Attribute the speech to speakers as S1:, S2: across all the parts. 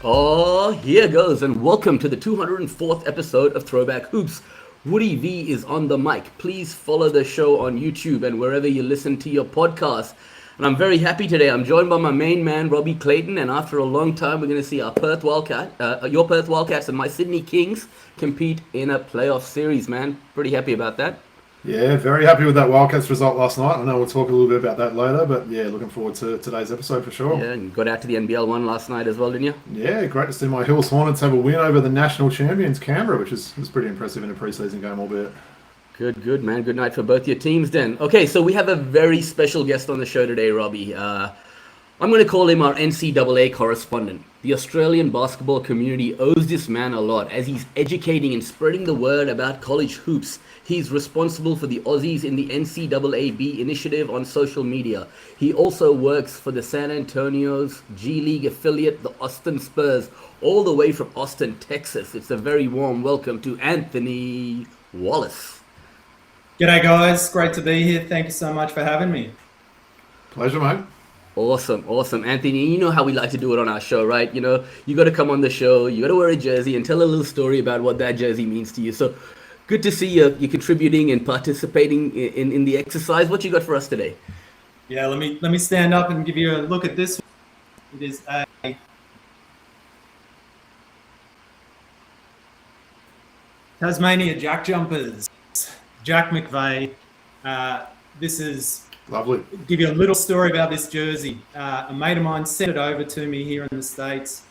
S1: Oh, here goes, and welcome to the 204th episode of Throwback Hoops. Woody V is on the mic. Please follow the show on YouTube and wherever you listen to your podcast. And I'm very happy today. I'm joined by my main man, Robbie Clayton, and after a long time, we're going to see our your Perth Wildcats and my Sydney Kings compete in a playoff series, man. Pretty happy about that.
S2: Yeah, very happy with that Wildcats result last night. I know we'll talk a little bit about that later, but yeah, looking forward to today's episode for sure.
S1: Yeah, and you got out to the NBL one last night as well, didn't you?
S2: Yeah, great to see my Hills Hornets have a win over the national champions, Canberra, which was pretty impressive in a preseason game, albeit.
S1: Good, man. Good night for both your teams then. Okay, so we have a very special guest on the show today, Robbie. I'm going to call him our NCAA correspondent. The Australian basketball community owes this man a lot as he's educating and spreading the word about college hoops. He's responsible for the Aussies in the NCAAB initiative on social media. He also works for the San Antonio's G League affiliate, the Austin Spurs, all the way from Austin, Texas. It's a very warm welcome to Anthony Wallis.
S3: G'day guys, great to be here. Thank you so much for having me.
S2: Pleasure, mate.
S1: Awesome. Anthony, you know how we like to do it on our show, right? You know, you got to come on the show, you got to wear a jersey and tell a little story about what that jersey means to you. So good to see you contributing and participating in the exercise. What you got for us today?
S3: Yeah, let me stand up and give you a look at this. It is a Tasmania Jack Jumpers, Jack McVeigh. This is
S2: Lovely.
S3: Give you a little story about this jersey. A mate of mine sent it over to me here in the States.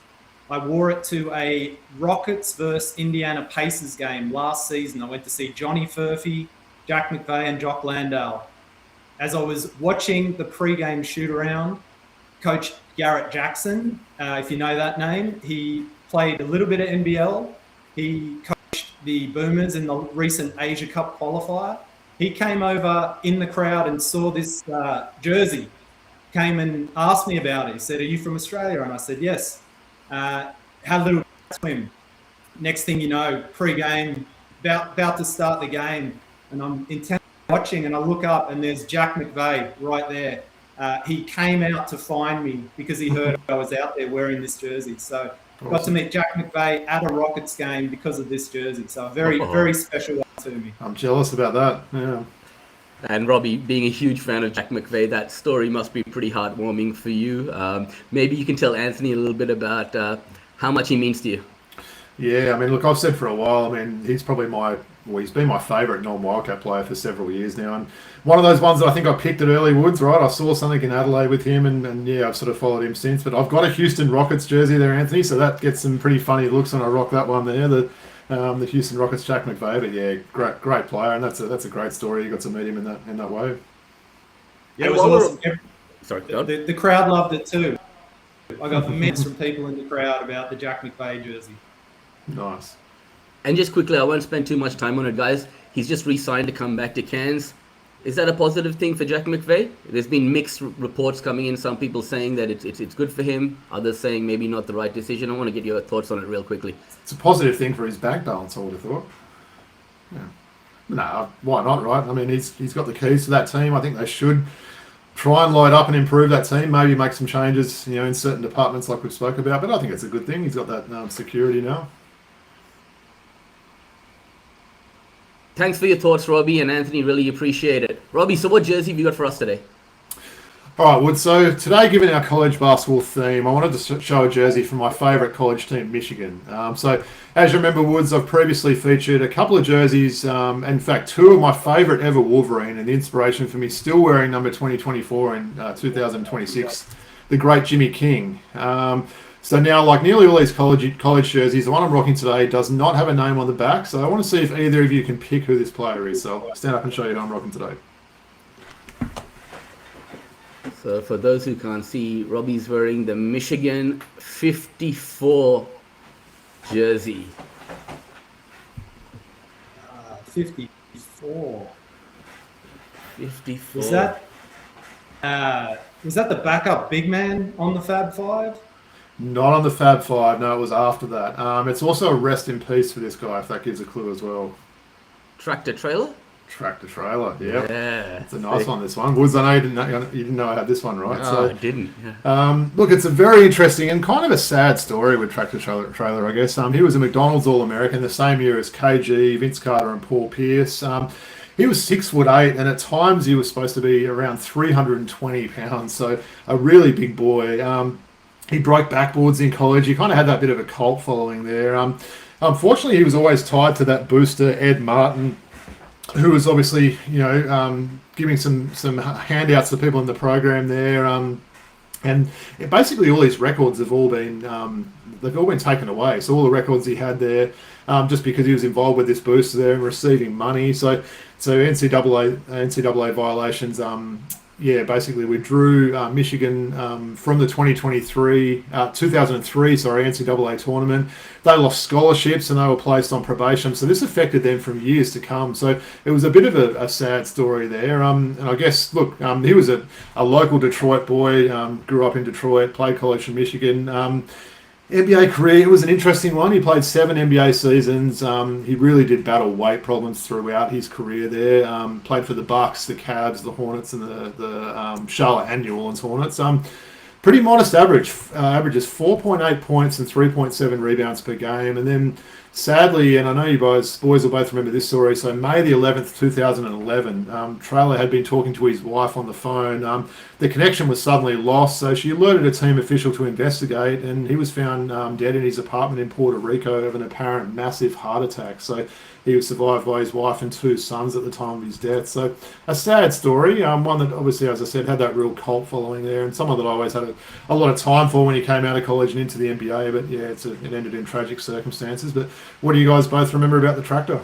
S3: I wore it to a Rockets versus Indiana Pacers game last season. I went to see Johnny Furphy, Jack McVeigh, and Jock Landale. As I was watching the pre-game shoot-around, Coach Garrett Jackson, if you know that name, he played a little bit of NBL. He coached the Boomers in the recent Asia Cup qualifier. He came over in the crowd and saw this jersey, came and asked me about it. He said, "Are you from Australia?" And I said, "Yes." Had a little swim. Next thing you know, pre-game, about to start the game, and I'm intently watching, and I look up, and there's Jack McVeigh right there. He came out to find me because he heard I was out there wearing this jersey. So awesome. Got to meet Jack McVeigh at a Rockets game because of this jersey. So very special one to me.
S2: I'm jealous about that. Yeah.
S1: And Robbie, being a huge fan of Jack McVeigh, that story must be pretty heartwarming for you. Maybe you can tell Anthony a little bit about how much he means to you.
S2: Yeah, I mean, look, I've said for a while, I mean, he's probably he's been my favourite non-Wildcat player for several years now. And one of those ones that I think I picked at early Woods, right? I saw something in Adelaide with him and yeah, I've sort of followed him since. But I've got a Houston Rockets jersey there, Anthony, so that gets some pretty funny looks when I rock that one there, the Houston Rockets Jack McVeigh. But yeah, great player, and that's a great story. You got to meet him in that way.
S3: Yeah, it was awesome.
S1: Sorry,
S3: the crowd loved it too. I got comments from people in the crowd about the Jack McVeigh jersey.
S2: Nice.
S1: And just quickly, I won't spend too much time on it, guys. He's just re-signed to come back to Cairns. Is that a positive thing for Jack McVeigh? There's been mixed reports coming in. Some people saying that it's good for him. Others saying maybe not the right decision. I want to get your thoughts on it real quickly.
S2: It's a positive thing for his bank balance, I would have thought. Yeah. No, why not, right? I mean, he's got the keys to that team. I think they should try and light up and improve that team. Maybe make some changes, in certain departments like we've spoke about. But I think it's a good thing. He's got that security now.
S1: Thanks for your thoughts, Robbie and Anthony. Really appreciate it. Robbie, so what jersey have you got for us today?
S2: All right, Wood. So today, given our college basketball theme, I wanted to show a jersey from my favourite college team, Michigan. So as you remember, Woods, I've previously featured a couple of jerseys, in fact, two of my favourite ever Wolverine, and the inspiration for me still wearing number 2024 in 2026, the great Jimmy King. So now, like nearly all these college jerseys, the one I'm rocking today does not have a name on the back. So I want to see if either of you can pick who this player is. So I'll stand up and show you who I'm rocking today.
S1: So for those who can't see, Robbie's wearing the Michigan 54 jersey.
S3: 54.
S1: 54.
S3: Was that the backup big man on the Fab Five?
S2: Not on the Fab Five. No, it was after that. It's also a rest in peace for this guy, if that gives a clue as well.
S1: Tractor Trailer?
S2: Tractor Trailer, yeah.
S1: Yeah.
S2: It's a nice one, this one. Woods, I know you didn't know I had this one, right?
S1: Oh, I didn't. Yeah.
S2: Look, it's a very interesting and kind of a sad story with Tractor Trailer, I guess. He was a McDonald's All-American the same year as KG, Vince Carter and Paul Pierce. He was 6'8", and at times he was supposed to be around 320 pounds, so a really big boy. He broke backboards in college. He kind of had that bit of a cult following there. Unfortunately, he was always tied to that booster, Ed Martin, who was obviously, giving some handouts to people in the program there. And basically all his records have all been, they've all been taken away. So all the records he had there, just because he was involved with this booster there and receiving money. So NCAA violations, basically withdrew Michigan from the 2003 NCAA tournament. They lost scholarships and they were placed on probation. So this affected them from years to come. So it was a bit of a sad story there. And I guess, look, he was a local Detroit boy, grew up in Detroit, played college in Michigan. NBA career, it was an interesting one. He played 7 NBA seasons. He really did battle weight problems throughout his career there. Played for the Bucks, the Cavs, the Hornets, and the Charlotte and New Orleans Hornets. Pretty modest average. Averages 4.8 points and 3.7 rebounds per game. And then, sadly, and I know you boys will both remember this story, so May the 11th, 2011, Traylor had been talking to his wife on the phone. The connection was suddenly lost, so she alerted a team official to investigate, and he was found dead in his apartment in Puerto Rico of an apparent massive heart attack. So he was survived by his wife and 2 sons at the time of his death. So a sad story, one that obviously, as I said, had that real cult following there, and someone that I always had a lot of time for when he came out of college and into the NBA. But yeah, it ended in tragic circumstances. But what do you guys both remember about the Tractor?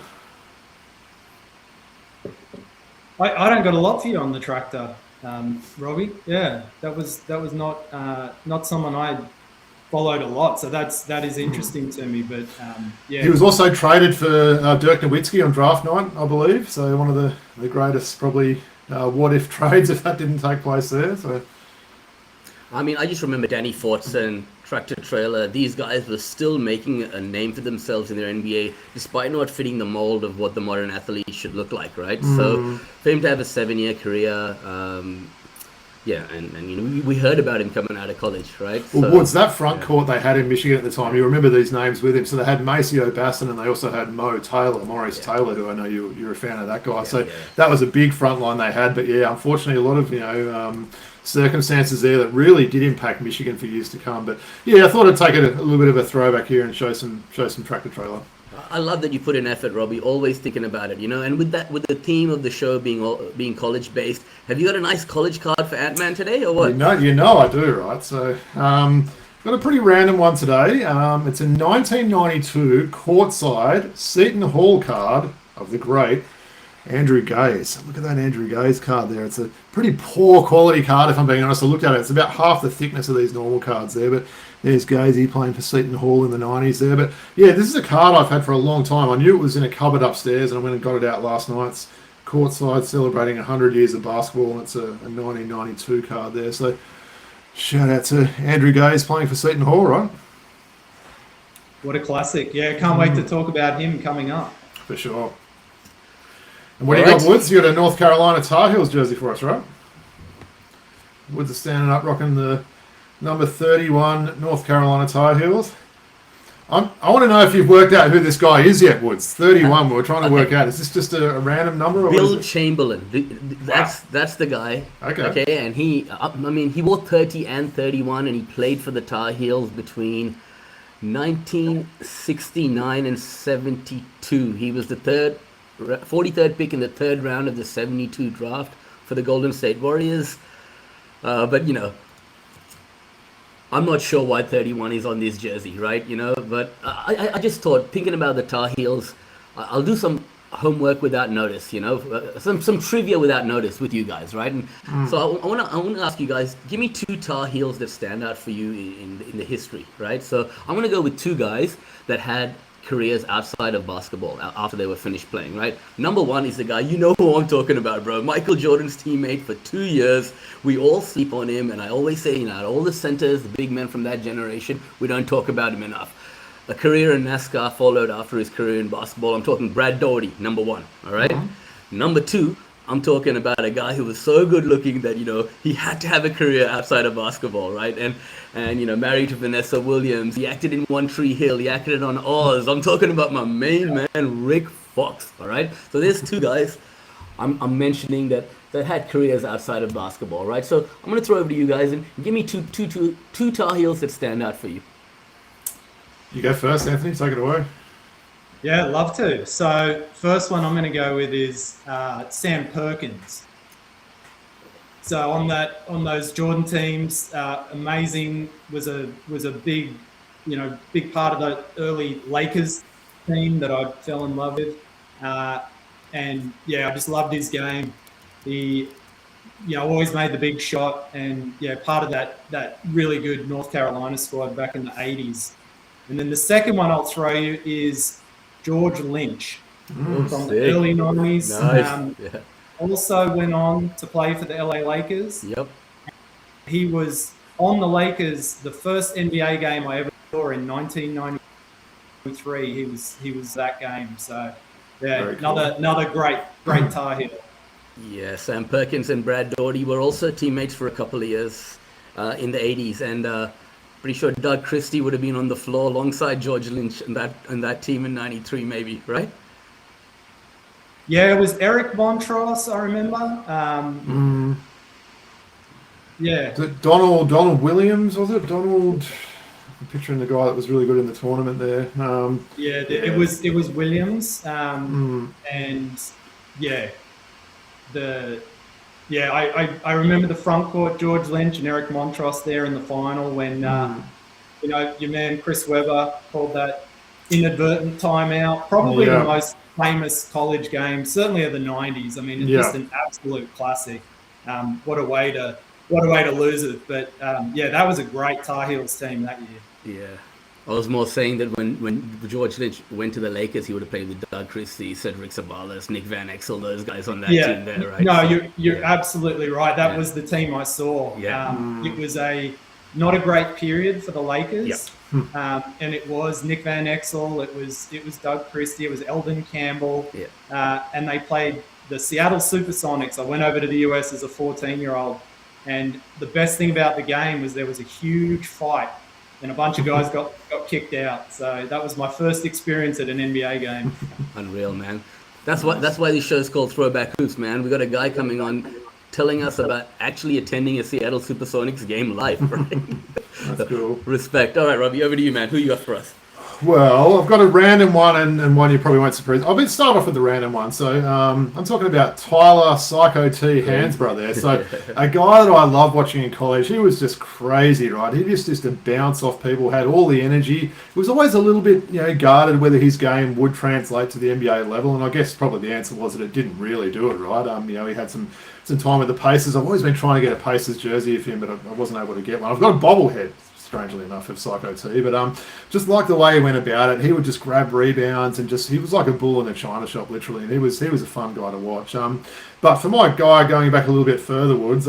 S3: I don't got a lot for you on the Tractor, Robbie. Yeah, that was not someone I followed a lot, so that is interesting to me. But yeah,
S2: he was also traded for Dirk Nowitzki on draft night, I believe. So one of the greatest probably what if trades if that didn't take place there. So
S1: I mean, I just remember Danny Fortson, Tractor Trailer. These guys were still making a name for themselves in their NBA, despite not fitting the mold of what the modern athlete should look like, right? So for him to have a 7-year career, and we heard about him coming out of college, right?
S2: Well, Woods, that front court they had in Michigan at the time, you remember these names with him. So they had Maceo Basson and they also had Maurice Taylor, who I know you're a fan of that guy. That was a big front line they had. But yeah, unfortunately, a lot of circumstances there that really did impact Michigan for years to come. But yeah, I thought I'd take a little bit of a throwback here and show some Tractor Trailer.
S1: I love that you put in effort, Robbie. Always thinking about it, And with the theme of the show being college based, have you got a nice college card for Ant-Man today, or what?
S2: You know I do, right? So got a pretty random one today. It's a 1992 Courtside Seton Hall card of the great Andrew Gaze. Look at that Andrew Gaze card there. It's a pretty poor quality card, if I'm being honest. I looked at it. It's about half the thickness of these normal cards there, but there's Gazy playing for Seton Hall in the 90s there. But yeah, this is a card I've had for a long time. I knew it was in a cupboard upstairs, and I went and got it out last night. It's Courtside celebrating 100 years of basketball, and it's a 1992 card there. So shout out to Andrew Gaze playing for Seton Hall, right?
S3: What a classic. Yeah, can't wait to talk about him coming up.
S2: For sure. And what do you got, Woods? You got a North Carolina Tar Heels jersey for us, right? Woods is standing up, rocking the number 31 North Carolina Tar Heels. I want to know if you've worked out who this guy is yet, Woods. 31. We're trying to work out. Is this just a random number? Or
S1: Bill Chamberlain. That's the guy. Okay. And he wore 30 and 31, and he played for the Tar Heels between 1969 and 72. He was the 43rd pick in the 3rd round of the 72 draft for the Golden State Warriors. But I'm not sure why 31 is on this jersey, right? But I just thought, thinking about the Tar Heels, I'll do some homework without notice, some trivia without notice with you guys, right? And so I want to ask you guys, give me 2 Tar Heels that stand out for you in the history, right? So I'm going to go with 2 guys that had careers outside of basketball after they were finished playing, right? Number 1 is the guy, you know who I'm talking about, bro. Michael Jordan's teammate for 2 years. We all sleep on him, and I always say, all the centers, the big men from that generation, we don't talk about him enough. a career in NASCAR followed after his career in basketball. I'm talking Brad Daugherty, number one. All right? Number two, I'm talking about a guy who was so good looking that, he had to have a career outside of basketball, right? And married to Vanessa Williams. He acted in One Tree Hill. He acted on Oz. I'm talking about my main man, Rick Fox, all right? So there's two guys I'm mentioning that had careers outside of basketball, right? So I'm going to throw over to you guys and give me two Tar Heels that stand out for you.
S2: You go first, Anthony. Take it away.
S3: Yeah, love to. So first one I'm going to go with is Sam Perkins. So on those Jordan teams, amazing, was a big, big part of the early Lakers team that I fell in love with. And yeah, I just loved his game. He, always made the big shot, and part of that really good North Carolina squad back in the 80s. And then the second one I'll throw you is George Lynch from the early 90s.
S1: Nice.
S3: Also went on to play for the LA Lakers.
S1: Yep.
S3: He was on the Lakers the first NBA game I ever saw in 1993. He was that game. So yeah,
S2: cool.
S3: another great Tar Heel.
S1: Yeah, Sam Perkins and Brad Daugherty were also teammates for a couple of years in the 80s, and pretty sure Doug Christie would have been on the floor alongside George Lynch and that team in '93, maybe, right?
S3: Yeah, it was Eric Montross, I remember. Yeah.
S2: Donald Williams, was it? I'm picturing the guy that was really good in the tournament there.
S3: It was Williams, and I remember the front court, George Lynch and Eric Montross there in the final when your man Chris Webber called that inadvertent timeout. Probably the most famous college game, certainly of the 90s. I mean, it's just an absolute classic. What a way to lose it. But that was a great Tar Heels team that year.
S1: Yeah. I was more saying that when George Lynch went to the Lakers, he would have played with Doug Christie, Cedric Sabalas, Nick Van Exel, those guys on that team there, right?
S3: No, you're absolutely right. That was the team I saw.
S1: Yeah.
S3: It was not a great period for the Lakers. And it was Nick Van Exel, it was Doug Christie, it was Eldon Campbell, and they played the Seattle Supersonics. I went over to the US as a 14-year-old, and the best thing about the game was there was a huge fight, and a bunch of guys got kicked out. So that was my first experience at an NBA game. Unreal,
S1: man. That's why this show's called Throwback Hoops, man. We got a guy coming on telling us about actually attending a Seattle Supersonics game live, right?
S2: That's cool.
S1: Respect. All right, Robbie, over to you, man. Who you got for us?
S2: Well, I've got a random one and one you probably won't surprise. I'll start off with the random one. So I'm talking about Tyler Psycho T Hansborough there. So a guy that I loved watching in college. He was just crazy, right? He just to bounce off people, had all the energy. He was always a little bit, guarded whether his game would translate to the NBA level. And I guess probably the answer was that it didn't really do it, right? He had some time with the Pacers. I've always been trying to get a Pacers jersey of him, but I wasn't able to get one. I've got a bobblehead, strangely enough, of Psycho T, but just like the way he went about it. He would just grab rebounds and he was like a bull in a china shop, literally, and he was a fun guy to watch. But for my guy, going back a little bit further, Woods,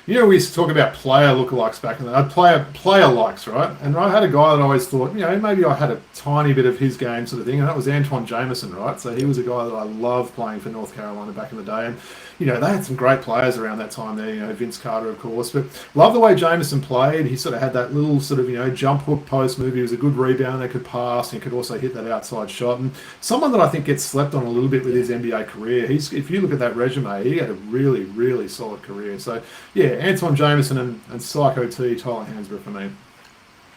S2: we used to talk about player lookalikes back in the day. Player likes, right? And I had a guy that I always thought, maybe I had a tiny bit of his game sort of thing, and that was Antoine Jameson, right? So he was a guy that I loved playing for North Carolina back in the day, and they had some great players around that time there, Vince Carter, of course, but love the way Jameson played. He sort of had that little sort of, jump hook post move. He was a good rebounder, could pass, and could also hit that outside shot. And someone that I think gets slept on a little bit with his NBA career. If you look at that resume, he had a really, really solid career. So, Antoine Jameson and Psycho T, Tyler Hansborough for me.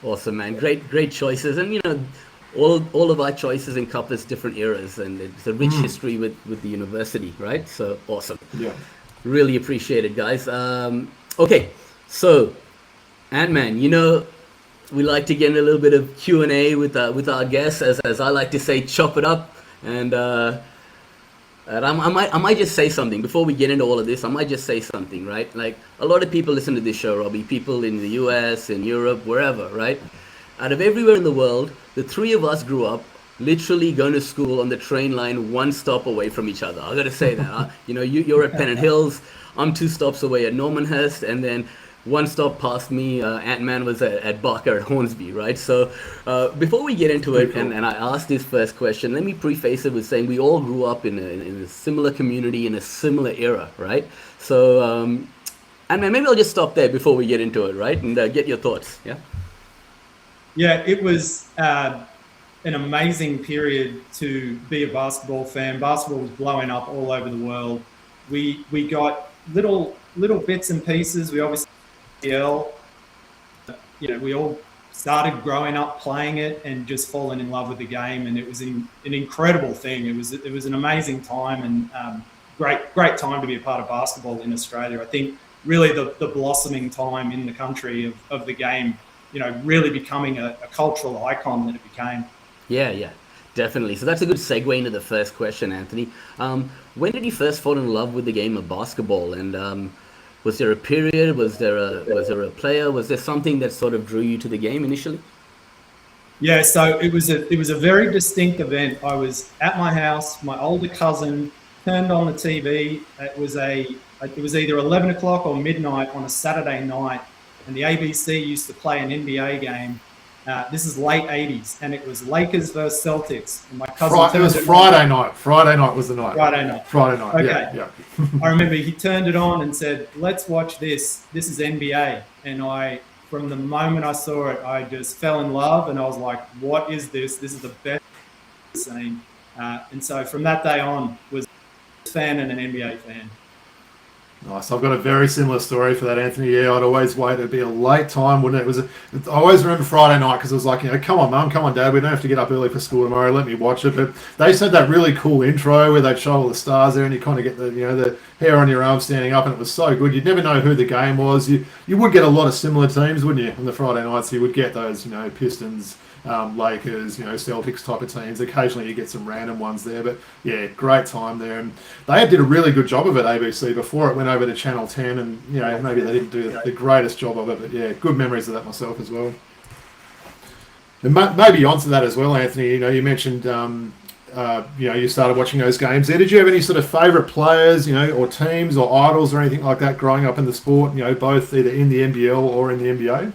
S1: Awesome, man. Great choices. And, all of our choices encompass different eras, and it's a rich history with the university, right? So awesome.
S2: Yeah.
S1: Really appreciate it, guys. Okay, so Ant-Man, we like to get in a little bit of Q&A with our guests, as I like to say, chop it up. And I might just say something before we get into all of this. I might just say something, right? Like, a lot of people listen to this show, Robbie. People in the US, in Europe, wherever, right? Out of everywhere in the world, the three of us grew up literally going to school on the train line, one stop away from each other. I got to say that. You're at Pennant Hills. I'm 2 stops away at Normanhurst, and then one stop past me. Ant-Man was at Barker at Hornsby, right? So before we get into it,
S2: Cool.
S1: and I ask this first question, let me preface it with saying we all grew up in a similar community in a similar era, right? So, Ant-Man, maybe I'll just stop there before we get into it, right? And get your thoughts, yeah?
S3: Yeah, it was an amazing period to be a basketball fan. Basketball was blowing up all over the world. We got little bits and pieces. We obviously, we all started growing up playing it and just falling in love with the game, and it was an incredible thing. It was an amazing time, and great time to be a part of basketball in Australia. I think really the blossoming time in the country of the game, really becoming a cultural icon that it became.
S1: Yeah, definitely. So that's a good segue into the first question, Anthony. When did you first fall in love with the game of basketball? And was there a period? Was there a player? Was there something that sort of drew you to the game initially?
S3: Yeah, so it was a very distinct event. I was at my house. My older cousin turned on the TV. It was either 11 o'clock or midnight on a Saturday night, and the ABC used to play an NBA game. This is late 80s, and it was Lakers versus Celtics. And my cousin
S2: It was Friday night. Friday night was the night.
S3: Friday night.
S2: Friday night.
S3: Okay.
S2: Yeah.
S3: I remember he turned it on and said, "Let's watch this. This is NBA." And from the moment I saw it, I just fell in love, and I was like, "What is this? This is the best I've seen." And so from that day on, was a fan and an NBA fan.
S2: Nice. I've got a very similar story for that, Anthony. Yeah, I'd always wait. It'd be a late time, wouldn't it? I always remember Friday night because it was like, come on, Mum, come on, Dad. We don't have to get up early for school tomorrow. Let me watch it. But they said that really cool intro where they'd show all the stars there, and you kind of get the hair on your arm standing up, and it was so good. You'd never know who the game was. You would get a lot of similar teams, wouldn't you, on the Friday nights? You would get those, Pistons, Lakers, Celtics type of teams. Occasionally you get some random ones there, but yeah, great time there. And they did a really good job of it, ABC, before it went over to Channel 10, and maybe they didn't do the greatest job of it, but yeah, good memories of that myself as well. And maybe onto that as well, Anthony. You mentioned you started watching those games there. Did you have any sort of favourite players, or teams or idols or anything like that growing up in the sport? Both either in the NBL or in the NBA.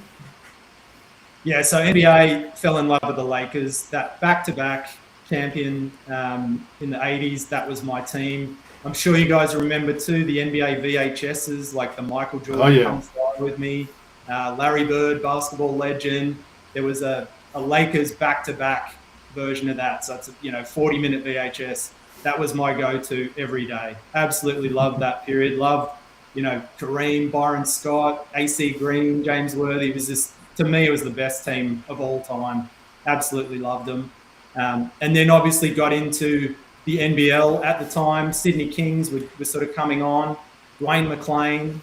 S3: Yeah, so NBA fell in love with the Lakers. That back-to-back champion in the 80s, that was my team. I'm sure you guys remember too the NBA VHSs, like the Michael Jordan Come Fly With Me, Larry Bird, basketball legend. There was a Lakers back-to-back version of that. So it's a 40-minute VHS. That was my go-to every day. Absolutely loved that period. Loved, Kareem, Byron Scott, AC Green, James Worthy. It was just, to me, it was the best team of all time. Absolutely loved them. And then obviously got into the NBL at the time. Sydney Kings were sort of coming on. Dwayne McClain,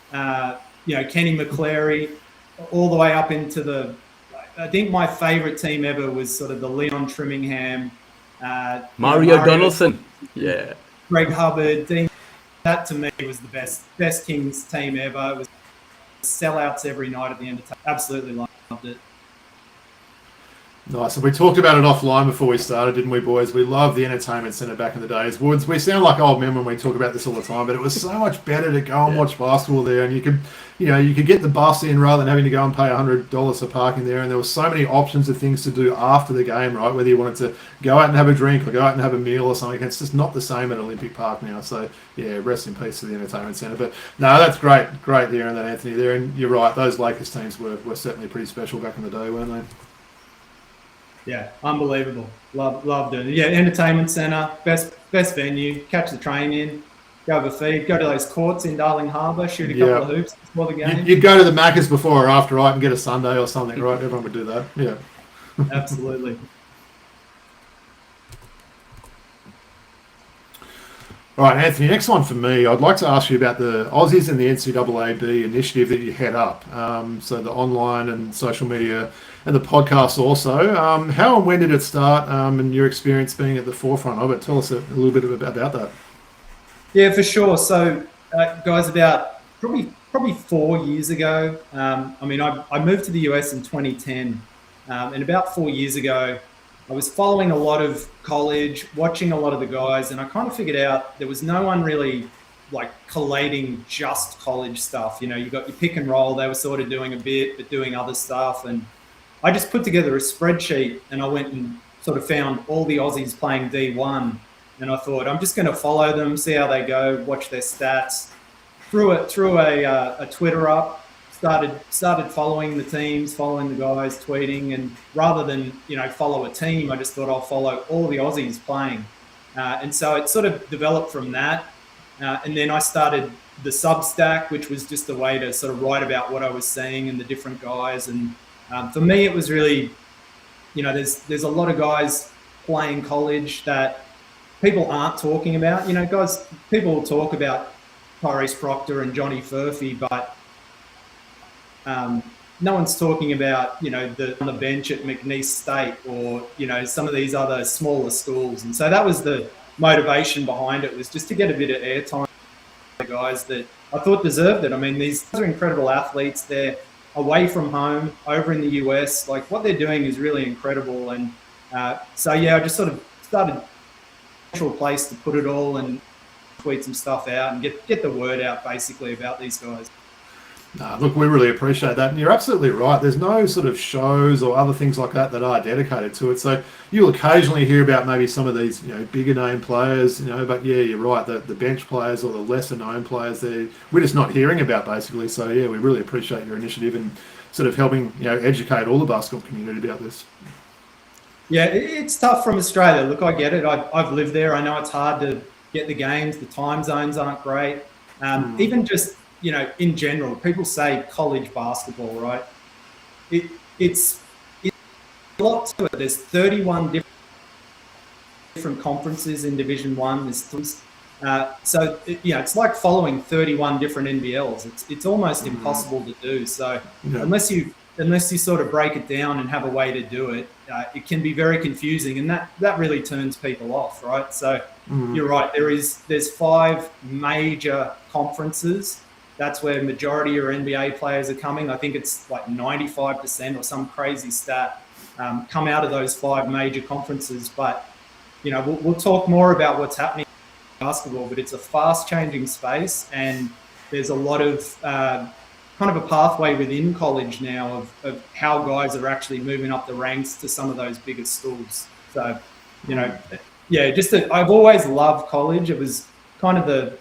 S3: Kenny McClary, all the way up into I think my favorite team ever was sort of the Leon Trimmingham.
S1: Mario Donaldson. Yeah.
S3: Greg Hubbard. Dean. That to me was the best Kings team ever. It was sellouts every night at the end of time. Absolutely loved it.
S2: Nice. And we talked about it offline before we started, didn't we, boys? We loved the entertainment centre back in the days. Woods, we sound like old men when we talk about this all the time, but it was so much better to go and watch basketball there, and you could get the bus in rather than having to go and pay $100 for parking there, and there were so many options of things to do after the game, right? Whether you wanted to go out and have a drink or go out and have a meal or something, it's just not the same at Olympic Park now. So yeah, rest in peace to the entertainment centre. But no, that's great there, and that Anthony there, and you're right, those Lakers teams were certainly pretty special back in the day, weren't they?
S3: Yeah, unbelievable. Loved it. Yeah, entertainment centre, best venue. Catch the train in, go have a feed, go to those courts in Darling Harbour, shoot a couple of hoops before the game.
S2: You'd go to the Macca's before or after, right, and get a sundae or something, right? Everyone would do that. Yeah.
S3: Absolutely.
S2: All right, Anthony, next one for me. I'd like to ask you about the Aussies and the NCAAB initiative that you head up. So the online and social media and the podcast also. How and when did it start, and your experience being at the forefront of it? Tell us a little bit about that.
S3: Yeah, for sure. So, guys, about probably 4 years ago, I moved to the US in 2010, and about 4 years ago, I was following a lot of college, watching a lot of the guys, and I kind of figured out there was no one really like collating just college stuff. You know, you got your pick and roll. They were sort of doing a bit, but doing other stuff. And I just put together a spreadsheet, and I went and sort of found all the Aussies playing D1. And I thought, I'm just going to follow them, see how they go, watch their stats. Threw a Twitter up, started following the teams, following the guys, tweeting. And rather than, you know, follow a team, I just thought I'll follow all the Aussies playing. And so it sort of developed from that. And then I started the Substack, which was just a way to sort of write about what I was seeing and the different guys. And for me, it was really, you know, there's a lot of guys playing college that people aren't talking about. You know, guys, people will talk about Tyrese Proctor and Johnny Furphy, but no one's talking about, you know, on the bench at McNeese State or, you know, some of these other smaller schools. And so that was the motivation behind it, was just to get a bit of airtime for the guys that I thought deserved it. I mean, these guys are incredible athletes. They're away from home, over in the US. Like, what they're doing is really incredible. And so, yeah, I just sort of started a natural place to put it all and tweet some stuff out and get the word out basically about these guys.
S2: Look, we really appreciate that. And you're absolutely right. There's no sort of shows or other things like that are dedicated to it. So you'll occasionally hear about maybe some of these, you know, bigger name players, you know, but yeah, you're right. The bench players or the lesser known players, we're just not hearing about basically. So yeah, we really appreciate your initiative and sort of helping, you know, educate all the basketball community about this.
S3: Yeah, it's tough from Australia. Look, I get it. I've lived there. I know it's hard to get the games. The time zones aren't great. Even just, you know, in general, people say college basketball, right? It's a lot to it. There's 31 different conferences in Division 1. There's three. So, you know, it's like following 31 different NBLs. It's almost impossible to do. So unless you sort of break it down and have a way to do it, it can be very confusing, and that really turns people off, right? So you're right. There's 5 major conferences. That's where majority of NBA players are coming. I think it's like 95% or some crazy stat come out of those 5 major conferences. But, you know, we'll talk more about what's happening in basketball, but it's a fast-changing space, and there's a lot of kind of a pathway within college now of how guys are actually moving up the ranks to some of those bigger schools. So, you know, yeah, I've always loved college. It was kind of the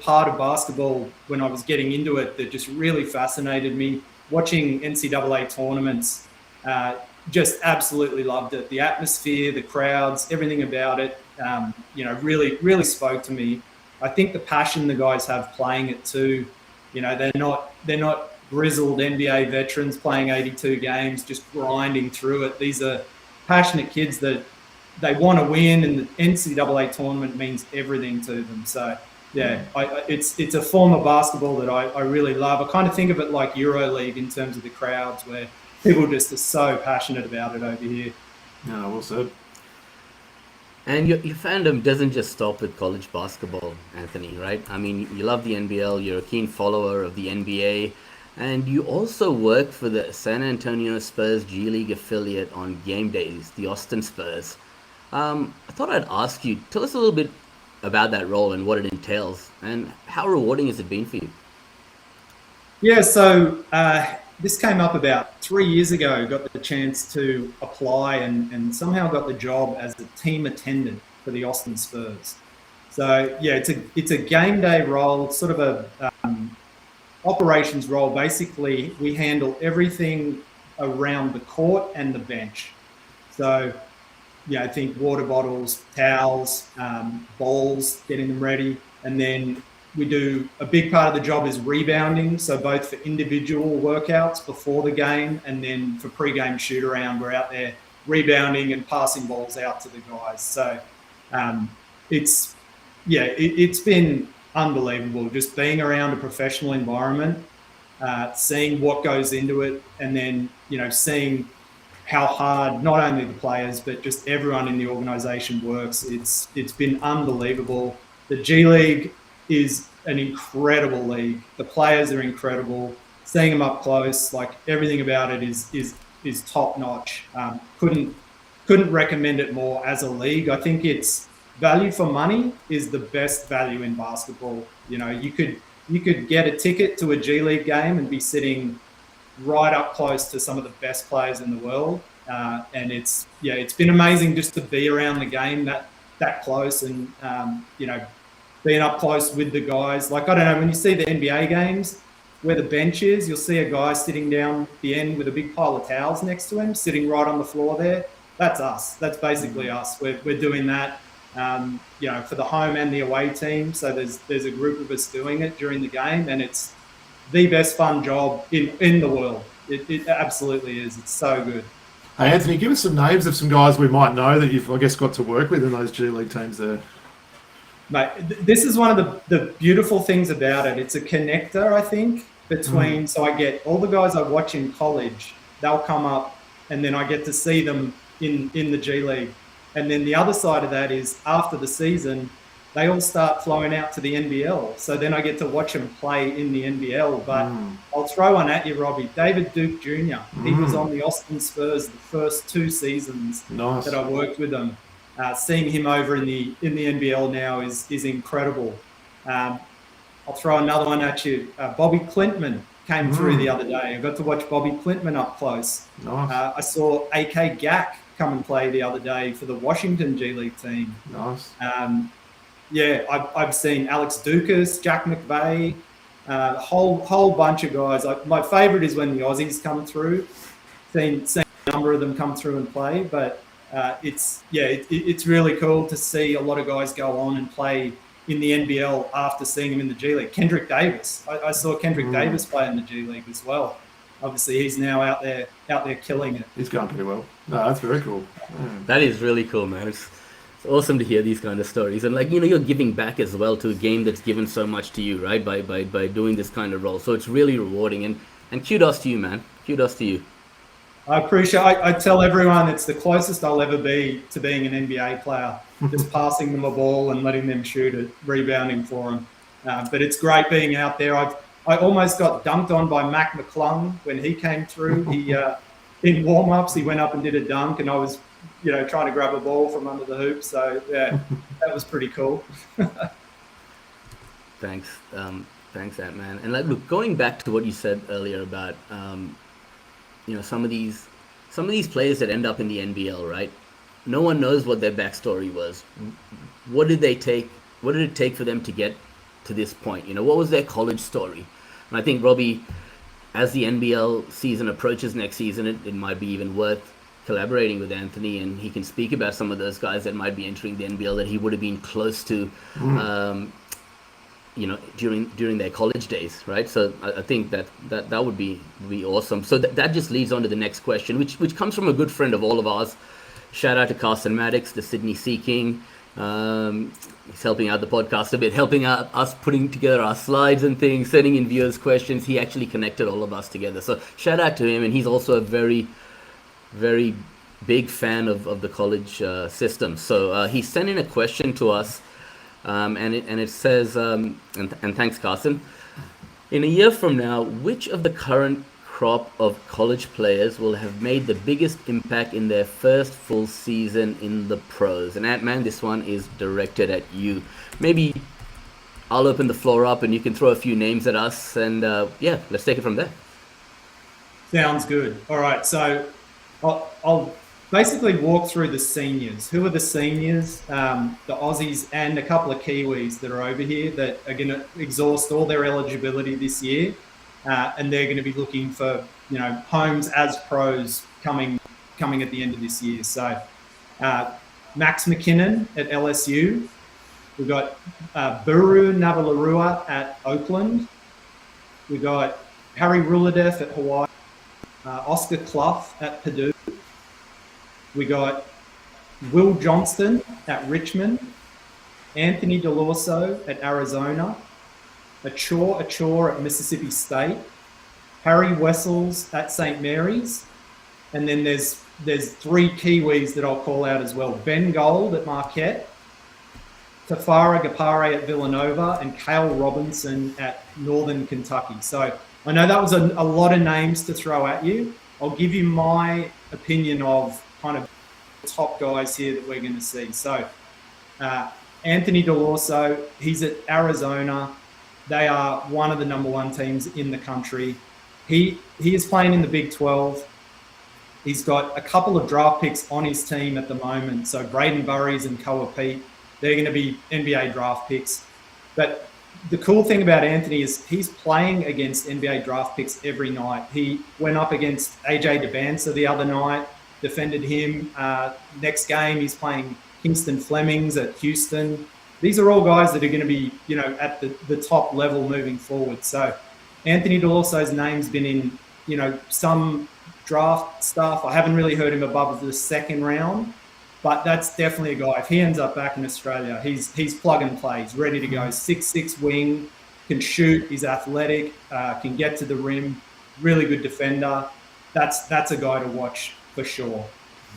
S3: part of basketball when I was getting into it that just really fascinated me. Watching NCAA tournaments, just absolutely loved it. The atmosphere, the crowds, everything about it, you know, really, really spoke to me. I think the passion the guys have playing it too. You know, they're not grizzled NBA veterans playing 82 games, just grinding through it. These are passionate kids that they want to win, and the NCAA tournament means everything to them. So, yeah, it's a form of basketball that I really love. I kind of think of it like EuroLeague in terms of the crowds, where people just are so passionate about it over here.
S2: Yeah, well said.
S1: And your fandom doesn't just stop with college basketball, Anthony, right? I mean, you love the NBL, you're a keen follower of the NBA, and you also work for the San Antonio Spurs G League affiliate on game days, the Austin Spurs. I thought I'd ask you, tell us a little bit about that role and what it entails, and how rewarding has it been for you?
S3: Yeah, so this came up about 3 years ago. Got the chance to apply and somehow got the job as a team attendant for the Austin Spurs. So yeah, it's a game day role, sort of a operations role. Basically, we handle everything around the court and the bench. So yeah, I think water bottles, towels, balls, getting them ready, and then we do a big part of the job is rebounding. So both for individual workouts before the game and then for pre-game shoot around, we're out there rebounding and passing balls out to the guys. So it's been unbelievable just being around a professional environment, seeing what goes into it, and then, you know, seeing how hard not only the players but just everyone in the organization works. It's been unbelievable. The G League is an incredible league. The players are incredible. Seeing them up close, like everything about it is top notch. Couldn't recommend it more as a league. I think it's value for money is the best value in basketball. You know, you could get a ticket to a G League game and be sitting right up close to some of the best players in the world. And it's been amazing just to be around the game that close and, being up close with the guys. Like, I don't know, when you see the NBA games where the bench is, you'll see a guy sitting down the end with a big pile of towels next to him, sitting right on the floor there. That's us. That's basically us. We're doing that, for the home and the away team. So there's a group of us doing it during the game, and it's the best fun job in the world. It absolutely is. It's so good.
S2: Hey, Anthony, give us some names of some guys we might know that you've, I guess, got to work with in those G League teams there.
S3: Mate, this is one of the beautiful things about it. It's a connector, I think, between, so I get all the guys I watch in college, they'll come up, and then I get to see them in the G League. And then the other side of that is after the season, they all start flowing out to the NBL. So then I get to watch them play in the NBL. But I'll throw one at you, Robbie. David Duke Jr. He was on the Austin Spurs the first 2 seasons that I worked with them. Seeing him over in the NBL now is incredible. I'll throw another one at you. Bobby Clintman came through the other day. I got to watch Bobby Clintman up close.
S2: Nice.
S3: I saw AK Gack come and play the other day for the Washington G League team.
S2: Nice.
S3: I've seen Alex Dukas, Jack McVeigh, a whole bunch of guys. My favourite is when the Aussies come through. Seen a number of them come through and play, but it's really cool to see a lot of guys go on and play in the NBL after seeing him in the G League. Kendrick Davis, I saw Kendrick Davis play in the G League as well. Obviously, he's now out there killing it.
S2: He's going pretty well. No, that's very cool.
S1: That is really cool, man. It's awesome to hear these kind of stories, and you're giving back as well to a game that's given so much to you, right? By doing this kind of role, so it's really rewarding. And kudos to you, man. Kudos to you.
S3: I appreciate. I tell everyone it's the closest I'll ever be to being an NBA player, just passing them a ball and letting them shoot it, rebounding for them. But it's great being out there. I almost got dunked on by Mac McClung when he came through. He in warm-ups he went up and did a dunk, and I was trying to grab a ball from under the hoop. So yeah, that was pretty cool.
S1: Thanks, Ant-Man. And look, going back to what you said earlier about some of these players that end up in the NBL, right? No one knows what their backstory was. What did it take for them to get to this point? What was their college story? And I think, Robbie, as the NBL season approaches next season, it might be even worth collaborating with Anthony, and he can speak about some of those guys that might be entering the NBL that he would have been close to, during their college days, right? So I think that would be awesome. So that just leads on to the next question, which comes from a good friend of all of ours. Shout out to Carson Maddox, the Sydney Sea King. He's helping out the podcast a bit, helping out us putting together our slides and things, sending in viewers' questions. He actually connected all of us together. So shout out to him, and he's also a very, very big fan of the college system. So he sent in a question to us, and it says, and thanks, Carson. In a year from now, which of the current crop of college players will have made the biggest impact in their first full season in the pros? And Ant-Man, this one is directed at you. Maybe I'll open the floor up and you can throw a few names at us, and let's take it from there.
S3: Sounds good. All right, so I'll basically walk through the seniors. Who are the seniors? The Aussies and a couple of Kiwis that are over here that are going to exhaust all their eligibility this year. And they're going to be looking for, homes as pros coming at the end of this year. So Max McKinnon at LSU. We've got Buru Navalarua at Oakland. We've got Harry Ruladef at Hawaii. Oscar Clough at Purdue. We got Will Johnston at Richmond. Anthony DeLorso at Arizona. Achor at Mississippi State, Harry Wessels at St. Mary's, and then there's 3 Kiwis that I'll call out as well. Ben Gold at Marquette, Tafara Gapare at Villanova, and Cale Robinson at Northern Kentucky. So I know that was a lot of names to throw at you. I'll give you my opinion of kind of the top guys here that we're going to see. So Anthony D'Orso, he's at Arizona. They are one of the number one teams in the country. He is playing in the Big 12. He's got a couple of draft picks on his team at the moment. So Braden Burries and Koa Pete, they're going to be NBA draft picks. But the cool thing about Anthony is he's playing against NBA draft picks every night. He went up against AJ DeBanza the other night, defended him. Next game, he's playing Kingston Flemings at Houston. These are all guys that are going to be, at the top level moving forward. So Anthony D'Orso's name's been in, some draft stuff. I haven't really heard him above the second round, but that's definitely a guy. If he ends up back in Australia, he's plug and play. He's ready to go. 6'6" wing, can shoot. He's athletic, can get to the rim. Really good defender. That's a guy to watch for sure.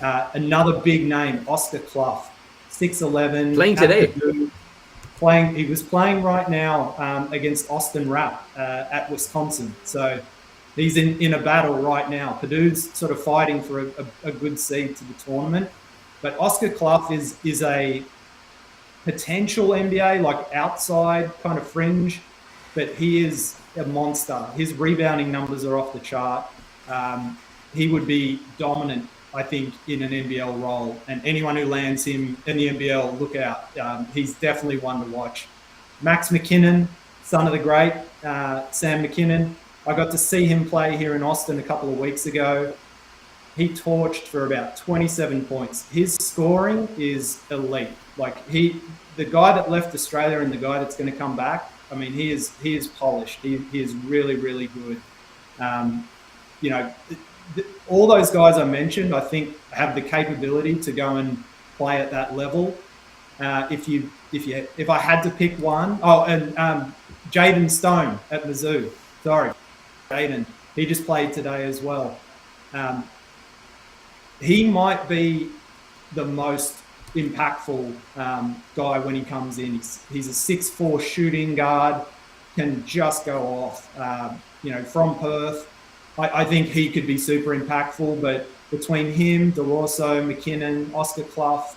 S3: Another big name, Oscar Clough, 6'11".
S1: Playing today.
S3: He was playing right now against Austin Rapp at Wisconsin. So he's in a battle right now. Purdue's sort of fighting for a good seed to the tournament. But Oscar Clough is a potential NBA, like outside kind of fringe, but he is a monster. His rebounding numbers are off the chart. He would be dominant, I think, in an NBL role. And anyone who lands him in the NBL, look out. He's definitely one to watch. Max McKinnon, son of the great, Sam McKinnon. I got to see him play here in Austin a couple of weeks ago. He torched for about 27 points. His scoring is elite. Like the guy that left Australia and the guy that's going to come back, I mean, he is polished. He is really, really good. All those guys I mentioned, I think, have the capability to go and play at that level. If I had to pick one, Jaden Stone at Mizzou. Sorry, Jaden. He just played today as well. He might be the most impactful guy when he comes in. He's a 6'4" shooting guard, can just go off. From Perth. I think he could be super impactful, but between him, D'Orso, McKinnon, Oscar Clough,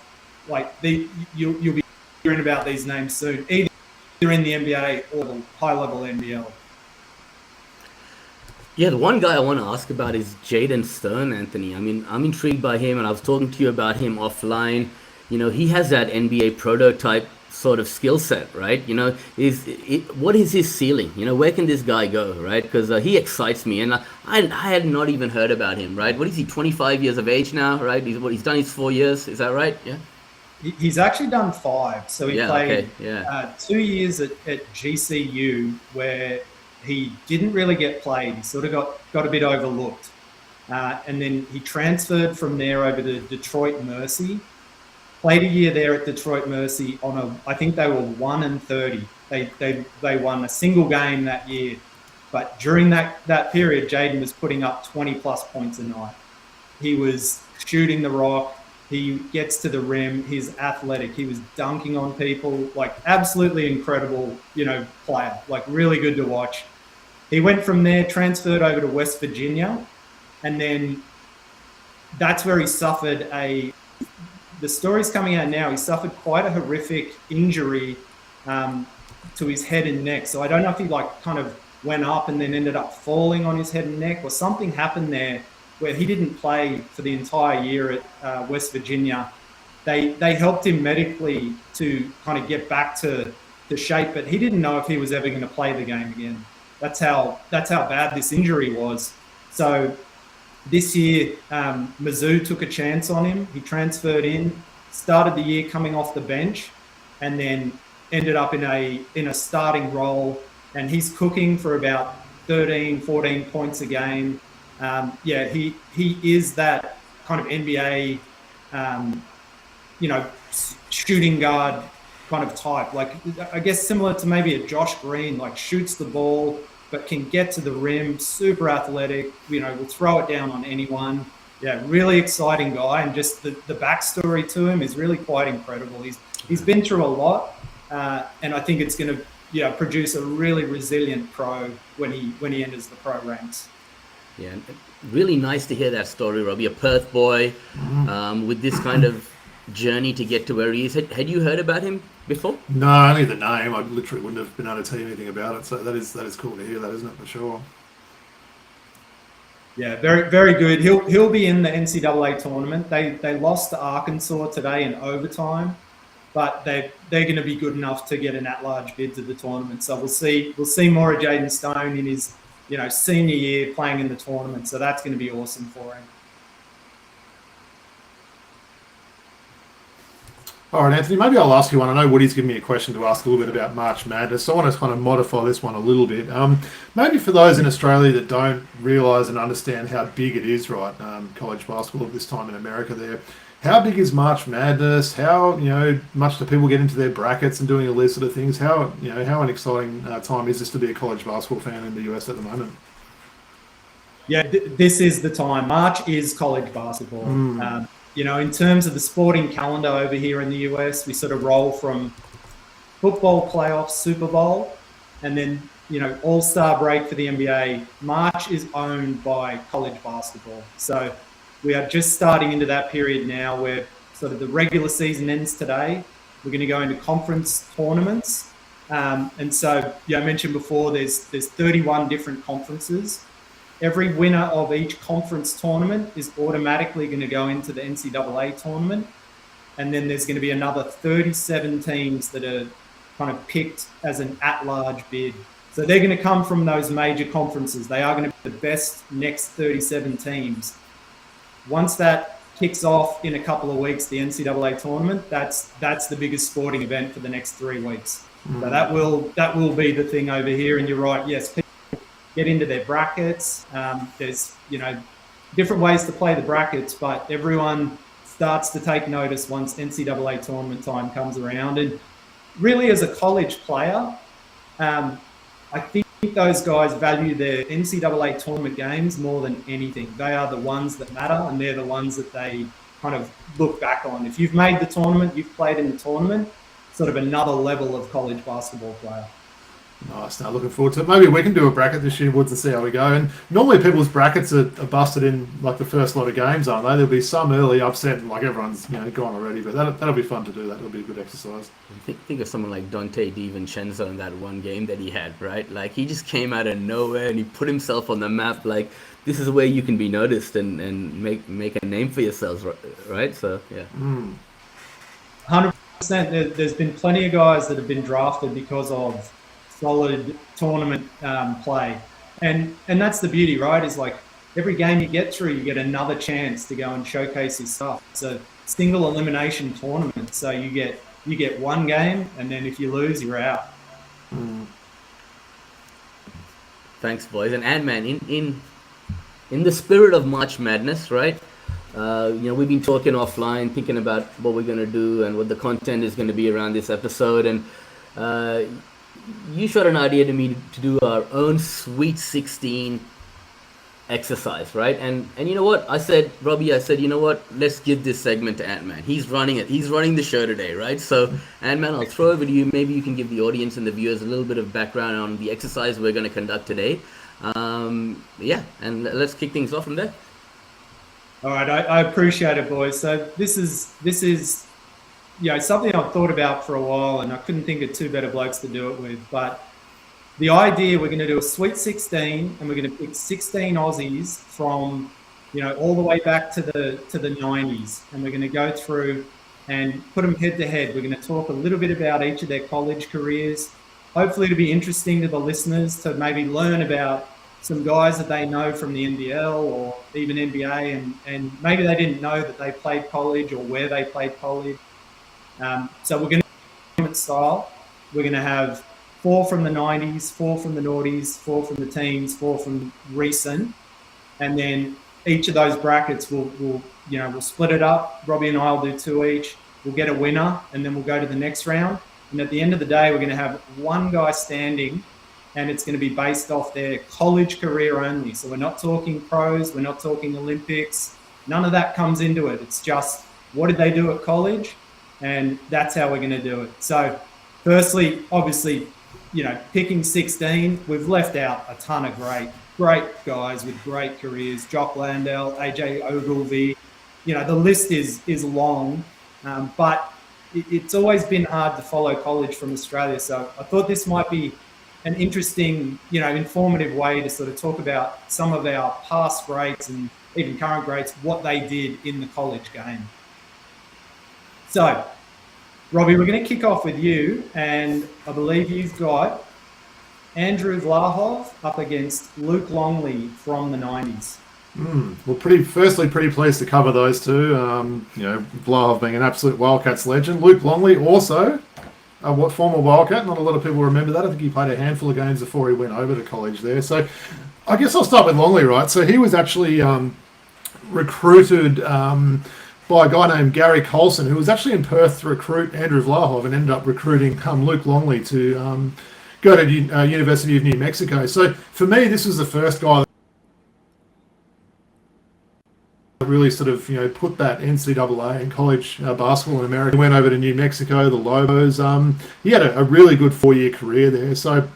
S3: you'll be hearing about these names soon, either in the NBA or the high-level NBL.
S1: Yeah, the one guy I want to ask about is Jaden Stone, Anthony. I mean, I'm intrigued by him, and I was talking to you about him offline. He has that NBA prototype sort of skill set, right? What is his ceiling? Where can this guy go, right? Because he excites me, and I had not even heard about him, right? What is he, 25 years of age now, right? He's done his 4 years, is that right? Yeah.
S3: He's actually done 5. So he played 2 years at GCU where he didn't really get played. He sort of got a bit overlooked. And then he transferred from there over to Detroit Mercy. Played a year there at Detroit Mercy I think they were 1-30. They won a single game that year. But during that period, Jaden was putting up 20 plus points a night. He was shooting the rock. He gets to the rim. He's athletic. He was dunking on people. Absolutely incredible, player. Really good to watch. He went from there, transferred over to West Virginia, and then that's where he suffered the story's coming out now, he suffered quite a horrific injury to his head and neck. So I don't know if he kind of went up and then ended up falling on his head and neck, or something happened there where he didn't play for the entire year at West Virginia. They helped him medically to kind of get back to shape, but he didn't know if he was ever going to play the game again. That's how bad this injury was. So this year, Mizzou took a chance on him. He transferred in, started the year coming off the bench, and then ended up in a starting role. And he's cooking for about 13, 14 points a game. He is that kind of NBA, shooting guard kind of type. I guess similar to maybe a Josh Green, shoots the ball, but can get to the rim, super athletic, will throw it down on anyone. Yeah, really exciting guy. And just the backstory to him is really quite incredible. He's been through a lot, and I think it's going to produce a really resilient pro when he enters the pro ranks.
S1: Yeah, really nice to hear that story, Robbie. A Perth boy with this kind of journey to get to where he is. Had you heard about him before?
S2: No, only the name. I literally wouldn't have been able to tell you anything about it. So that is cool to hear. That, isn't it, for sure?
S3: Yeah, very, very good. He'll be in the NCAA tournament. They lost to Arkansas today in overtime, but they're going to be good enough to get an at-large bid to the tournament. So we'll see more of Jaden Stone in his senior year playing in the tournament. So that's going to be awesome for him.
S2: All right, Anthony, maybe I'll ask you one. I know Woody's given me a question to ask a little bit about March Madness, so I want to kind of modify this one a little bit. Maybe for those in Australia that don't realise and understand how big it is, right, college basketball at this time in America there, how big is March Madness? How, much do people get into their brackets and doing all these sort of things? How an exciting time is this to be a college basketball fan in the US at the moment?
S3: Yeah, this is the time. March is college basketball. In terms of the sporting calendar over here in the US, we sort of roll from football playoffs, Super Bowl, and then, All-Star break for the NBA. March is owned by college basketball. So we are just starting into that period now where sort of the regular season ends today. We're going to go into conference tournaments. And so, I mentioned before, there's 31 different conferences. Every winner of each conference tournament is automatically going to go into the NCAA tournament. And then there's going to be another 37 teams that are kind of picked as an at-large bid. So they're going to come from those major conferences. They are going to be the best next 37 teams. Once that kicks off in a couple of weeks, the NCAA tournament, that's the biggest sporting event for the next 3 weeks. So that will be the thing over here. And you're right, yes, get into their brackets. There's, different ways to play the brackets, but everyone starts to take notice once NCAA tournament time comes around. And really, as a college player, I think those guys value their NCAA tournament games more than anything. They are the ones that matter, and they're the ones that they kind of look back on. If you've made the tournament, you've played in the tournament, sort of another level of college basketball player.
S2: Nice. Now, looking forward to it. Maybe we can do a bracket this year, Woods, and see how we go. And normally people's brackets are busted in like the first lot of games, aren't they? There'll be some early upset, and like everyone's gone already. But that'll be fun to do. That'll be a good exercise.
S1: Think of someone like Dante DiVincenzo in that one game that he had, right? Like he just came out of nowhere and he put himself on the map. Like this is where you can be noticed and make a name for yourselves, right? So yeah.
S3: 100%. There's been plenty of guys that have been drafted because of solid tournament play, and that's the beauty, right? Is like every game you get through, you get another chance to go and showcase your stuff. It's a single elimination tournament, so you get one game, and then if you lose, you're out.
S1: Thanks, boys. And man, in the spirit of March Madness, right? We've been talking offline, thinking about what we're gonna do and what the content is gonna be around this episode, and you shot an idea to me to do our own Sweet 16 exercise, right? And you know what? I said, Robbie, you know what? Let's give this segment to Ant-Man. He's running it. He's running the show today, right? So, Ant-Man, I'll throw over to you. Maybe you can give the audience and the viewers a little bit of background on the exercise we're going to conduct today. And let's kick things off from there.
S3: All right, I appreciate it, boys. So this is something I've thought about for a while, and I couldn't think of two better blokes to do it with. But the idea, we're going to do a Sweet 16, and we're going to pick 16 Aussies from, all the way back to the 90s, and we're going to go through and put them head to head. We're going to talk a little bit about each of their college careers. Hopefully, it'll be interesting to the listeners to maybe learn about some guys that they know from the NBL or even NBA, and maybe they didn't know that they played college or where they played college. So we're going to do style. We're going to have 4 from the 90s, 4 from the noughties, 4 from the teens, 4 from recent, and then each of those brackets we'll split it up. Robbie and I will do 2 each. We'll get a winner, and then we'll go to the next round. And at the end of the day, we're going to have one guy standing, and it's going to be based off their college career only. So we're not talking pros, we're not talking Olympics. None of that comes into it. It's just what did they do at college? And that's how we're going to do it. So firstly, obviously, picking 16, we've left out a ton of great guys with great careers. Jock Landale, AJ Ogilvy, the list is long. But it's always been hard to follow college from Australia. So I thought this might be an interesting, informative way to sort of talk about some of our past greats and even current greats, what they did in the college game. So, Robbie, we're going to kick off with you, and I believe you've got Andrew Vlahov up against Luke Longley from the 90s.
S2: Well, pretty pleased to cover those two. Vlahov being an absolute Wildcats legend. Luke Longley also a former Wildcat. Not a lot of people remember that. I think he played a handful of games before he went over to college there. So I guess I'll start with Longley, right? So he was actually recruited by a guy named Gary Colson, who was actually in Perth to recruit Andrew Vlahov and ended up recruiting Luke Longley to go to University of New Mexico. So for me, this was the first guy that really sort of put that NCAA and college basketball in America. He went over to New Mexico, the Lobos. He had a really good 4-year career there. So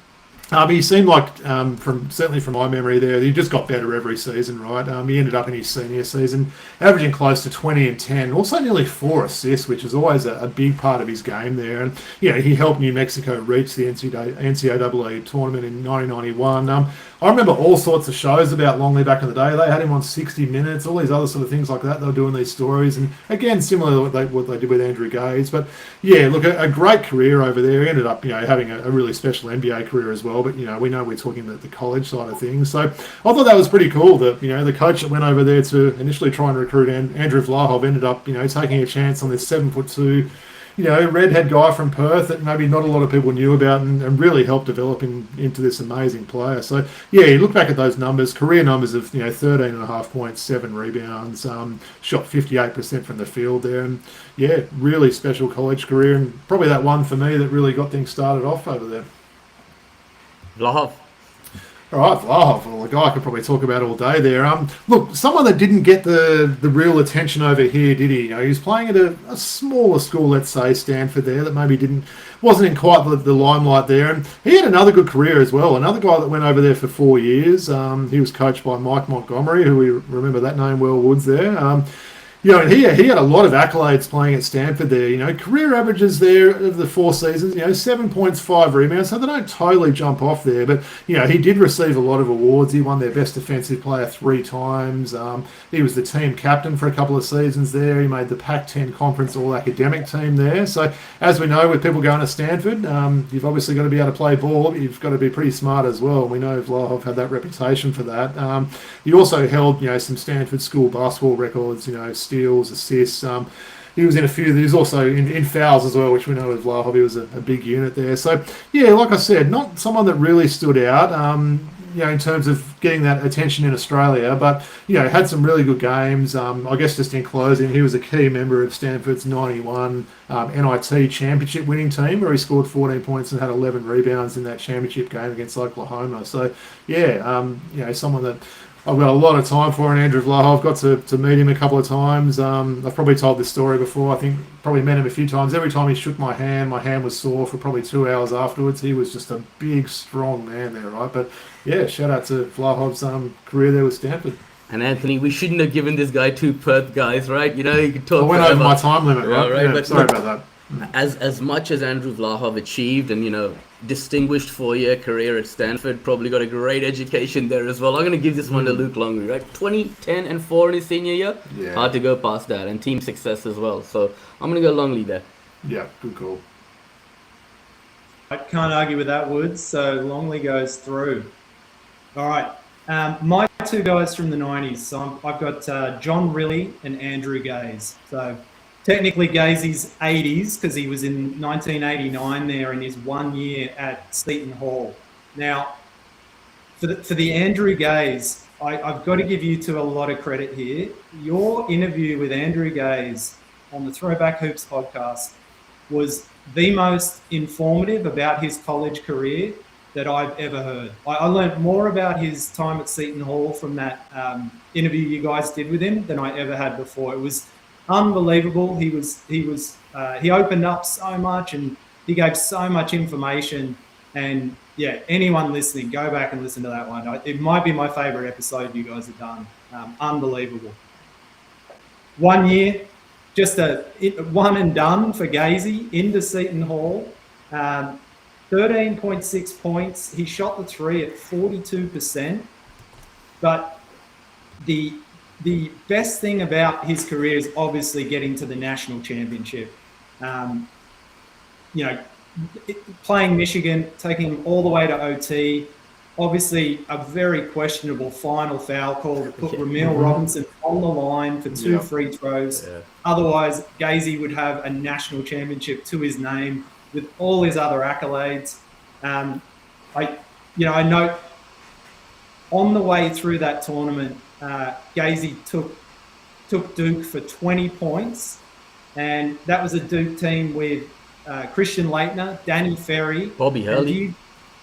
S2: he seemed like, certainly from my memory there, he just got better every season, right? He ended up in his senior season averaging close to 20 and 10, also nearly 4 assists, which is always a big part of his game there. And he helped New Mexico reach the NCAA tournament in 1991. I remember all sorts of shows about Longley back in the day. They had him on 60 Minutes, all these other sort of things like that. They were doing these stories, and again, similar to what they did with Andrew Gaze. But look, a great career over there. He ended up, having a really special NBA career as well. But we know we're talking about the college side of things. So I thought that was pretty cool. That the coach that went over there to initially try and recruit Andrew Vlahov ended up, taking a chance on this 7'2", redhead guy from Perth that maybe not a lot of people knew about, and really helped develop into this amazing player. So, you look back at those numbers, career numbers of, 13.5 points, 7 rebounds, shot 58% from the field there. And, really special college career, and probably that one for me that really got things started off over there.
S1: Vlahov.
S2: All right, Vlahov, well, a guy I could probably talk about all day there. Look, someone that didn't get the real attention over here, did he? He was playing at a smaller school, let's say, Stanford there, that maybe wasn't in quite the limelight there. And he had another good career as well. Another guy that went over there for 4 years. He was coached by Mike Montgomery, who we remember that name well, Woods there. And he had a lot of accolades playing at Stanford there. Career averages there of the 4 seasons, 7 points, 5 rebounds. So they don't totally jump off there. But, he did receive a lot of awards. He won their best defensive player 3 times. He was the team captain for a couple of seasons there. He made the Pac-10 Conference All-Academic team there. So, as we know, with people going to Stanford, you've obviously got to be able to play ball. But you've got to be pretty smart as well. We know Vlahov had that reputation for that. He also held, some Stanford school basketball records, steals, assists. He was in a few. He was also in fouls as well, which we know with Vlahov. He was a big unit there. So, like I said, not someone that really stood out, in terms of getting that attention in Australia, but, had some really good games. I guess just in closing, he was a key member of Stanford's 91 NIT championship winning team, where he scored 14 points and had 11 rebounds in that championship game against Oklahoma. So, someone that I've got a lot of time for, and Andrew Vlahov. I've got to meet him a couple of times. I've probably told this story before. I think probably met him a few times. Every time he shook my hand was sore for probably 2 hours afterwards. He was just a big, strong man there, right? But shout out to Vlahov's career there with Stanford.
S1: And Anthony, we shouldn't have given this guy 2 Perth guys, right? You could talk.
S2: I went over my time limit, right?
S1: Right, but
S2: sorry about that.
S1: As much as Andrew Vlahov achieved and distinguished 4-year career at Stanford, probably got a great education there as well. I'm going to give this one to Luke Longley, right? 20, 10, and 4 in his senior year.
S2: Yeah.
S1: Hard to go past that, and team success as well. So I'm going to go Longley there.
S2: Yeah, good call.
S3: I can't argue with that, Woods. So Longley goes through. All right. My 2 guys from the 90s. So I've got John Riley and Andrew Gaze. So technically Gaze's 80s, because he was in 1989 there in his 1 year at Seton Hall. Now, for the Andrew Gaze, I've got to give you 2 a lot of credit here. Your interview with Andrew Gaze on the Throwback Hoops podcast was the most informative about his college career that I've ever heard. I learned more about his time at Seton Hall from that interview you guys did with him than I ever had before. It was unbelievable. He opened up so much, and he gave so much information. And anyone listening, go back and listen to that one. It might be my favorite episode you guys have done. Unbelievable. 1 year, just a one and done for Gaze into Seton Hall. 13.6 points. He shot the three at 42%. But the best thing about his career is obviously getting to the national championship. Playing Michigan, taking him all the way to OT. Obviously, a very questionable final foul call that put Ramil Robinson on the line for two free throws. Yeah. Otherwise, Gaze would have a national championship to his name with all his other accolades. I note on the way through that tournament, Gaze took Duke for 20 points, and that was a Duke team with Christian Leitner, Danny Ferry,
S1: Bobby Hurley.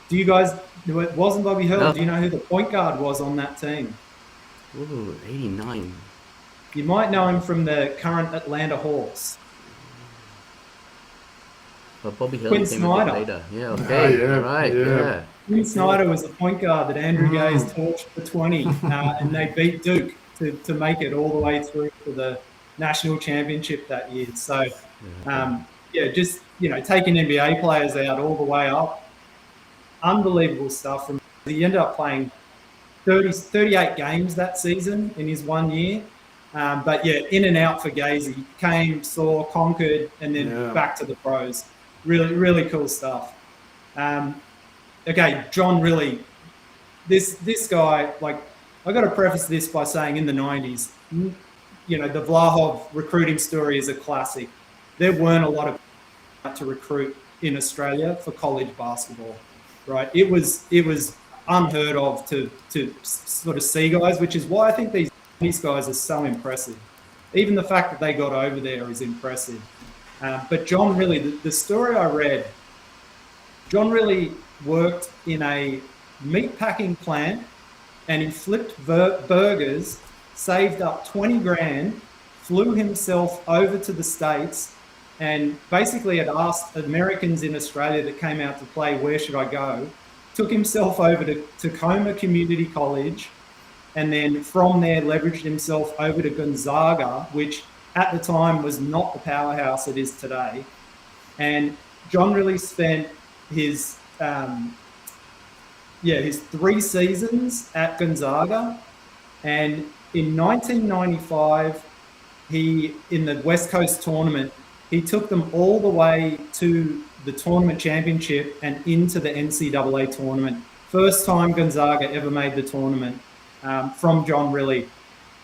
S3: Do you guys? It wasn't Bobby Hurley. No. Do you know who the point guard was on that team?
S1: Ooh, 89.
S3: You might know him from the current Atlanta Hawks.
S1: But Bobby Hurley
S3: Quinn
S1: came
S3: Snyder.
S1: a bit later. Yeah, okay. Right.
S3: Quinn Snyder was the point guard that Andrew Gaze torched for 20, and they beat Duke to make it all the way through to the national championship that year. So, taking NBA players out all the way up. Unbelievable stuff. He ended up playing 38 games that season in his 1 year. In and out for Gaze. Came, saw, conquered, and then back to the pros. Really, really cool stuff. John Rillie. This guy, I got to preface this by saying in the 90s, the Vlahov recruiting story is a classic. There weren't a lot of to recruit in Australia for college basketball. Right, it was unheard of to sort of see guys, which is why I think these guys are so impressive. Even the fact that they got over there is impressive. But John Rillie, the story I read, John Rillie worked in a meat packing plant, and he flipped burgers, saved up 20 grand, flew himself over to the States, and basically had asked Americans in Australia that came out to play, where should I go? Took himself over to Tacoma Community College, and then from there leveraged himself over to Gonzaga, which at the time was not the powerhouse it is today. And John Rillie spent his 3 seasons at Gonzaga, and in 1995, in the West Coast tournament, he took them all the way to the tournament championship and into the NCAA tournament. First time Gonzaga ever made the tournament from John Rillie.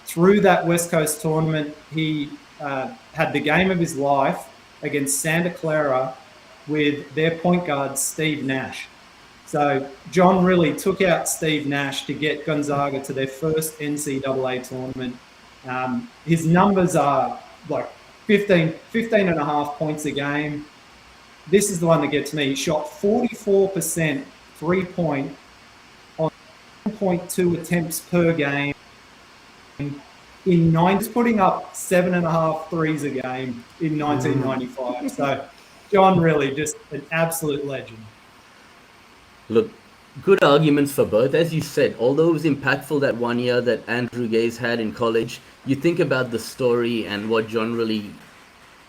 S3: Through that West Coast tournament, he had the game of his life against Santa Clara with their point guard, Steve Nash. So John Rillie took out Steve Nash to get Gonzaga to their first NCAA tournament. His numbers are 15 and a half points a game. This is the one that gets me. He shot 44% 3-point on 1.2 attempts per game. He's putting up 7.5 threes a game in 1995. So John Rillie, just an absolute legend.
S1: Look, good arguments for both. As you said, although it was impactful that 1 year that Andrew Gaze had in college, you think about the story and what John Rillie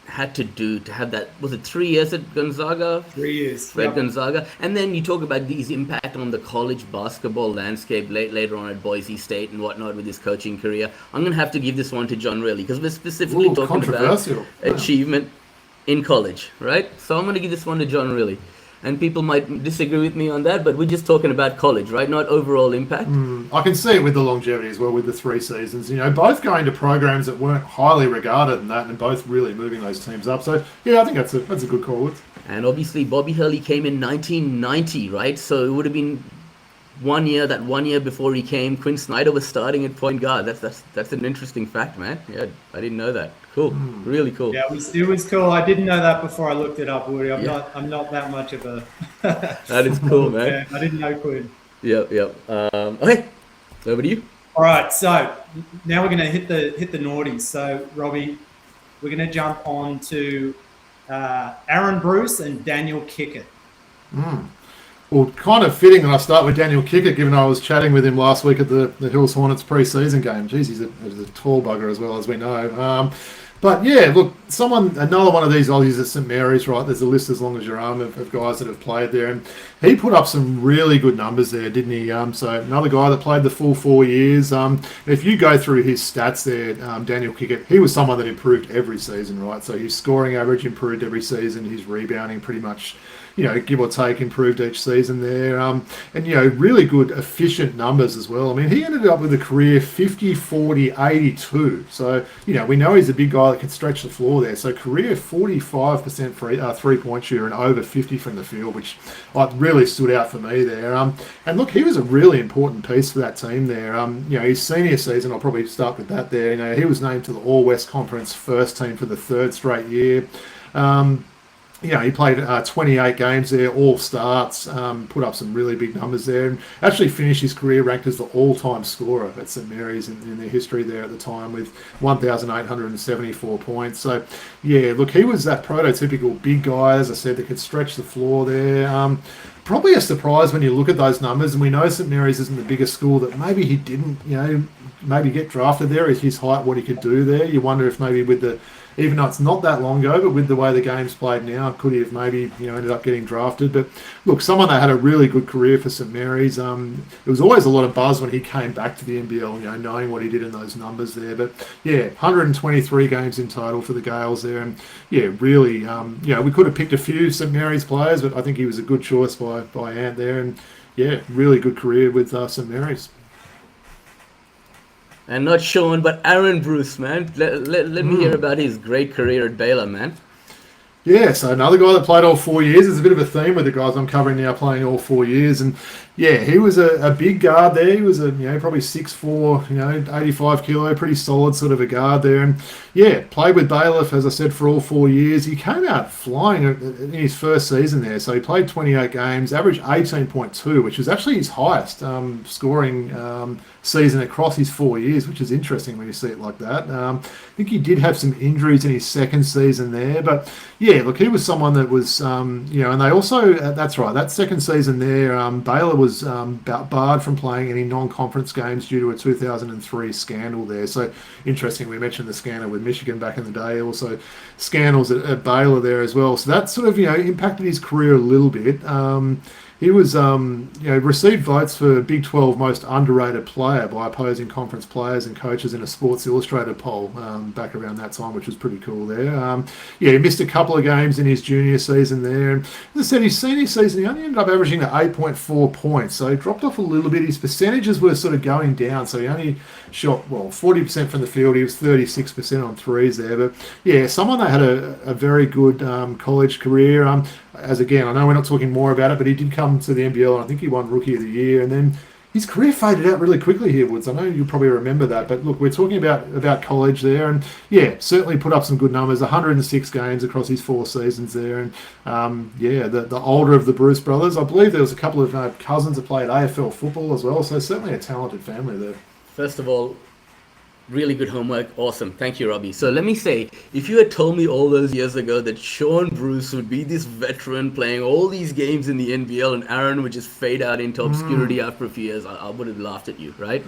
S1: had to do to have that. Was it 3 years at Gonzaga?
S3: 3 years.
S1: At Gonzaga. And then you talk about his impact on the college basketball landscape later on at Boise State and whatnot with his coaching career. I'm going to have to give this one to John Rillie because we're specifically talking about achievement in college, right? So I'm going to give this one to John Rillie. And people might disagree with me on that, but we're just talking about college, right? Not overall impact.
S2: I can see it with the longevity as well, with the 3 seasons. Both going to programs that weren't highly regarded in that, and both really moving those teams up. So, yeah, I think that's a good call.
S1: And obviously, Bobby Hurley came in 1990, right? So it would have been 1 year. That 1 year before he came, Quinn Snyder was starting at point guard. That's an interesting fact, man. Yeah, I didn't know that. Cool, really cool.
S3: Yeah, it was cool. I didn't know that before I looked it up, Woody. I'm not that much of a.
S1: That is cool, man.
S3: I didn't know Quinn.
S1: Yep. Okay, over to you.
S3: All right, so now we're going to hit the naughties. So Robbie, we're going to jump on to Aaron Bruce and Daniel Kickett.
S2: Well, kind of fitting that I start with Daniel Kickett, given I was chatting with him last week at the Hills Hornets pre-season game. Jeez, he's a tall bugger as well, as we know. But yeah, look, another one of these Aussies at St Mary's, right? There's a list as long as your arm of guys that have played there, and he put up some really good numbers there, didn't he? So another guy that played the full 4 years. If you go through his stats there, Daniel Kickett, he was someone that improved every season, right? So his scoring average improved every season, his rebounding pretty much, give or take, improved each season there. And, really good, efficient numbers as well. I mean, he ended up with a career 50, 40, 82. So, we know he's a big guy that can stretch the floor there. So, career 45% three-point shooter and over 50 from the field, which really stood out for me there. And look, he was a really important piece for that team there. His senior season, I'll probably start with that there. He was named to the All-West Conference first team for the third straight year. He played 28 games there, all starts, put up some really big numbers there, and actually finished his career ranked as the all-time scorer at St Mary's in their history there at the time with 1,874 points. So, yeah, look, he was that prototypical big guy, as I said, that could stretch the floor there. Probably a surprise when you look at those numbers, and we know St Mary's isn't the biggest school, that maybe he didn't, maybe get drafted there. Is his height what he could do there? You wonder if maybe even though it's not that long ago, but with the way the game's played now, could he have maybe ended up getting drafted? But look, someone that had a really good career for St Mary's. There was always a lot of buzz when he came back to the NBL, knowing what he did in those numbers there. But yeah, 123 games in total for the Gales there, and yeah, really, we could have picked a few St Mary's players, but I think he was a good choice by Ant there, and yeah, really good career with St Mary's.
S1: And not Sean, but Aaron Bruce, man. Let me hear about his great career at Baylor, man.
S2: Yeah, so another guy that played all 4 years. There's a bit of a theme with the guys I'm covering now playing all 4 years. And yeah, he was a big guard there. He was probably 6'4", 85 kilo, pretty solid sort of a guard there. And yeah, played with Baylor, as I said, for all 4 years. He came out flying in his first season there. So he played 28 games, averaged 18.2, which was actually his highest scoring season across his 4 years, which is interesting when you see it like that. I think he did have some injuries in his second season there, but yeah, look, he was someone that was, and they also, that's right, that second season there, Baylor was barred from playing any non-conference games due to a 2003 scandal there. So interesting, we mentioned the scandal with Michigan back in the day, also scandals at Baylor there as well. So that sort of, impacted his career a little bit. He was, received votes for Big 12 most underrated player by opposing conference players and coaches in a Sports Illustrated poll back around that time, which was pretty cool there. He missed a couple of games in his junior season there. And as I said, his senior season, he only ended up averaging 8.4 points. So he dropped off a little bit. His percentages were sort of going down. So he only shot, 40% from the field. He was 36% on threes there. But yeah, someone that had a very good college career. As again, I know we're not talking more about it, but he did come to the NBL, and I think he won Rookie of the Year, and then his career faded out really quickly here, Woods. I know you'll probably remember that, but look, we're talking about college there, and yeah, certainly put up some good numbers, 106 games across his 4 seasons there, and the older of the Bruce brothers, I believe there was a couple of cousins that played AFL football as well, so certainly a talented family there.
S1: First of all, really good homework. Awesome. Thank you, Robbie. So let me say, if you had told me all those years ago that Sean Bruce would be this veteran playing all these games in the NBL and Aaron would just fade out into obscurity after a few years, I would have laughed at you, right?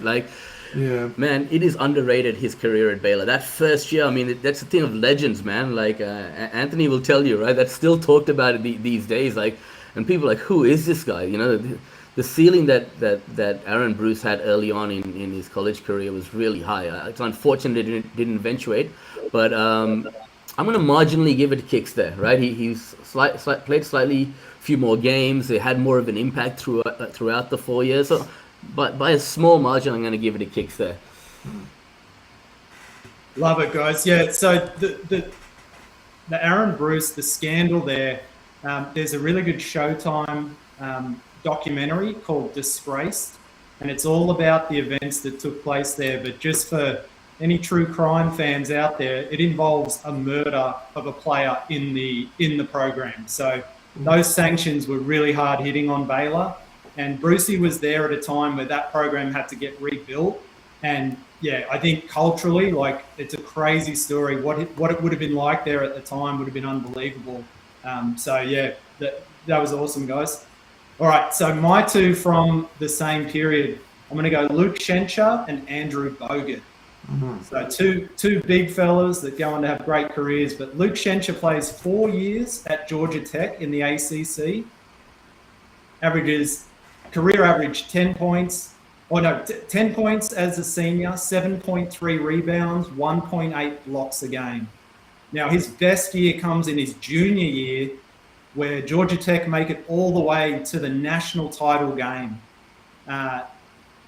S1: Yeah, man, it is underrated, his career at Baylor. That first year, I mean, that's the thing of legends, man. Anthony will tell you, right? That's still talked about these days. And people are like, who is this guy? The ceiling that Aaron Bruce had early on in his college career was really high. It's unfortunate it didn't eventuate, but I'm going to marginally give it kicks there, right? He's played slightly few more games. They had more of an impact throughout the 4 years. So, but by a small margin, I'm going to give it a kicks there.
S3: Love it, guys. Yeah, so the Aaron Bruce, the scandal there, there's a really good Showtime documentary called Disgraced, and it's all about the events that took place there. But just for any true crime fans out there, it involves a murder of a player in the program. So those sanctions were really hard hitting on Baylor, and Brucey was there at a time where that program had to get rebuilt. And yeah, I think culturally, it's a crazy story. What it would have been like there at the time would have been unbelievable. So yeah, that was awesome, guys. All right, so my two from the same period, I'm going to go Luke Schencher and Andrew Bogut. So two big fellas that go on to have great careers. But Luke Schencher plays 4 years at Georgia Tech in the ACC. Career average 10 points. 10 points as a senior, 7.3 rebounds, 1.8 blocks a game. Now, his best year comes in his junior year, where Georgia Tech make it all the way to the national title game.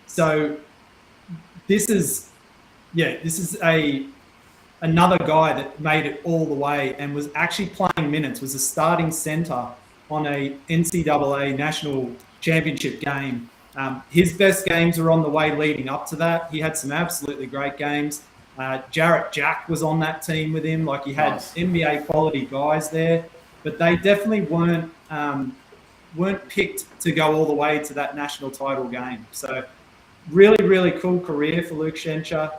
S3: So this is another guy that made it all the way and was actually playing minutes, was a starting center on a NCAA national championship game. His best games were on the way leading up to that. He had some absolutely great games. Jarrett Jack was on that team with him. Like, he had NBA quality guys there, but they definitely weren't picked to go all the way to that national title game. So really, really cool career for Luke Schencher.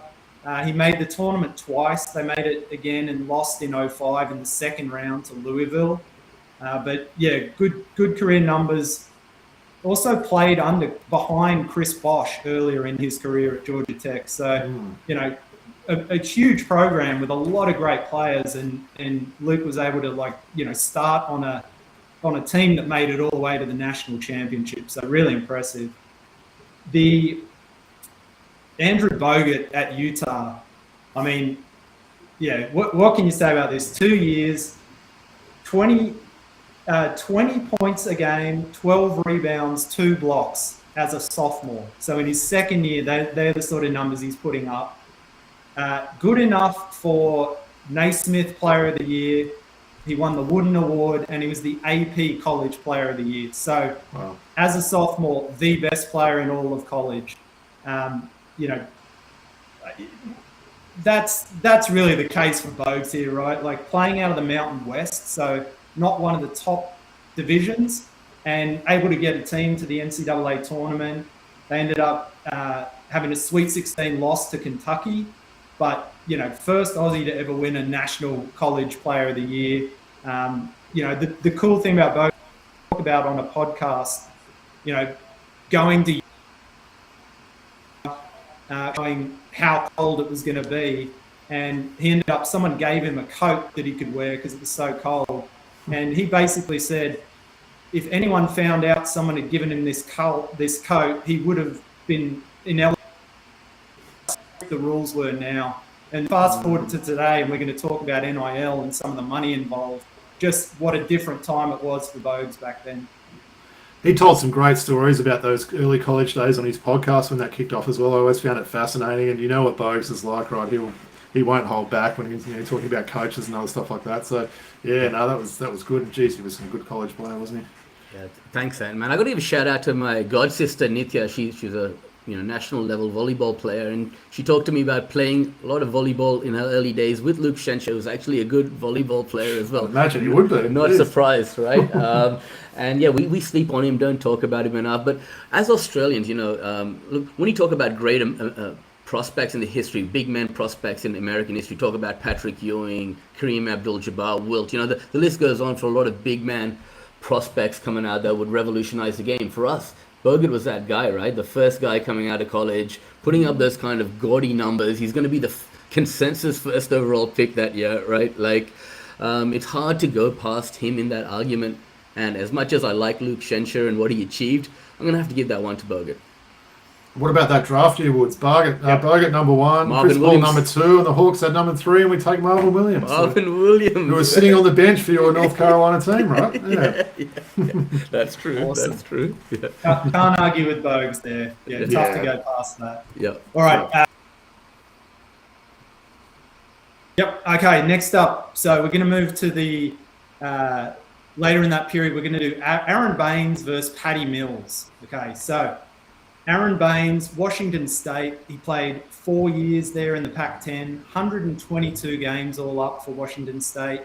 S3: He made the tournament twice. They made it again and lost in 2005 in the second round to Louisville. But yeah, good career numbers. Also played behind Chris Bosh earlier in his career at Georgia Tech. So, a huge program with a lot of great players, and Luke was able to start on a team that made it all the way to the national championship. So really impressive. The Andrew Bogut at Utah. I mean, yeah, what can you say about this? 2 years, 20 points a game, 12 rebounds, 2 blocks as a sophomore. So in his second year, they're the sort of numbers he's putting up. Good enough for Naismith Player of the Year. He won the Wooden Award, and he was the AP College Player of the Year. So as a sophomore, the best player in all of college. That's really the case for Bogues here, right? Like, playing out of the Mountain West, so not one of the top divisions, and able to get a team to the NCAA tournament. They ended up having a Sweet 16 loss to Kentucky, but first Aussie to ever win a National College Player of the Year. The cool thing about Bogues, talk about on a podcast, going to showing how cold it was going to be, and he ended up, someone gave him a coat that he could wear because it was so cold, and he basically said if anyone found out someone had given him this coat, he would have been ineligible. The rules were now, and fast forward to today, and we're going to talk about NIL and some of the money involved. Just what a different time it was for Bogues back then.
S2: He told some great stories about those early college days on his podcast when that kicked off as well. I always found it fascinating, and you know what Bogues is like, right? He won't hold back when he's talking about coaches and other stuff like that. So yeah, no, that was good. Jeez, he was some good college player, wasn't he?
S1: Yeah, thanks, man. I got to give a shout out to my god sister Nitya. She's a national level volleyball player, and she talked to me about playing a lot of volleyball in her early days with Luke Schencher, who's actually a good volleyball player as well.
S2: I imagine he would be.
S1: Not surprised, right? And yeah, we sleep on him, don't talk about him enough. But as Australians, look, when you talk about great prospects in the history, big men prospects in American history, talk about Patrick Ewing, Kareem Abdul-Jabbar, Wilt, the list goes on for a lot of big man prospects coming out that would revolutionize the game. For us, Bogut was that guy, right? The first guy coming out of college, putting up those kind of gaudy numbers. He's going to be the consensus first overall pick that year, right? Like, it's hard to go past him in that argument. And as much as I like Luke Schencher and what he achieved, I'm going to have to give that one to Bogut.
S2: What about that draft year, Woods? Bogut number 1,
S1: Marvin
S2: Chris Paul
S1: Williams
S2: number 2, and the Hawks had number 3, and we take Marvin Williams.
S1: Williams.
S2: Who was sitting on the bench for your North Carolina team, right?
S1: Yeah. That's true.
S3: Awesome.
S1: That's true. Yeah.
S3: Can't argue with Bogues there. Yeah, tough to go past that.
S1: Yeah.
S3: All right. Yep. Okay. Next up, so we're going to move to the later in that period. We're going to do Aaron Baines versus Patty Mills. Okay. So Aaron Baines, Washington State. He played 4 years there in the Pac-10, 122 games all up for Washington State.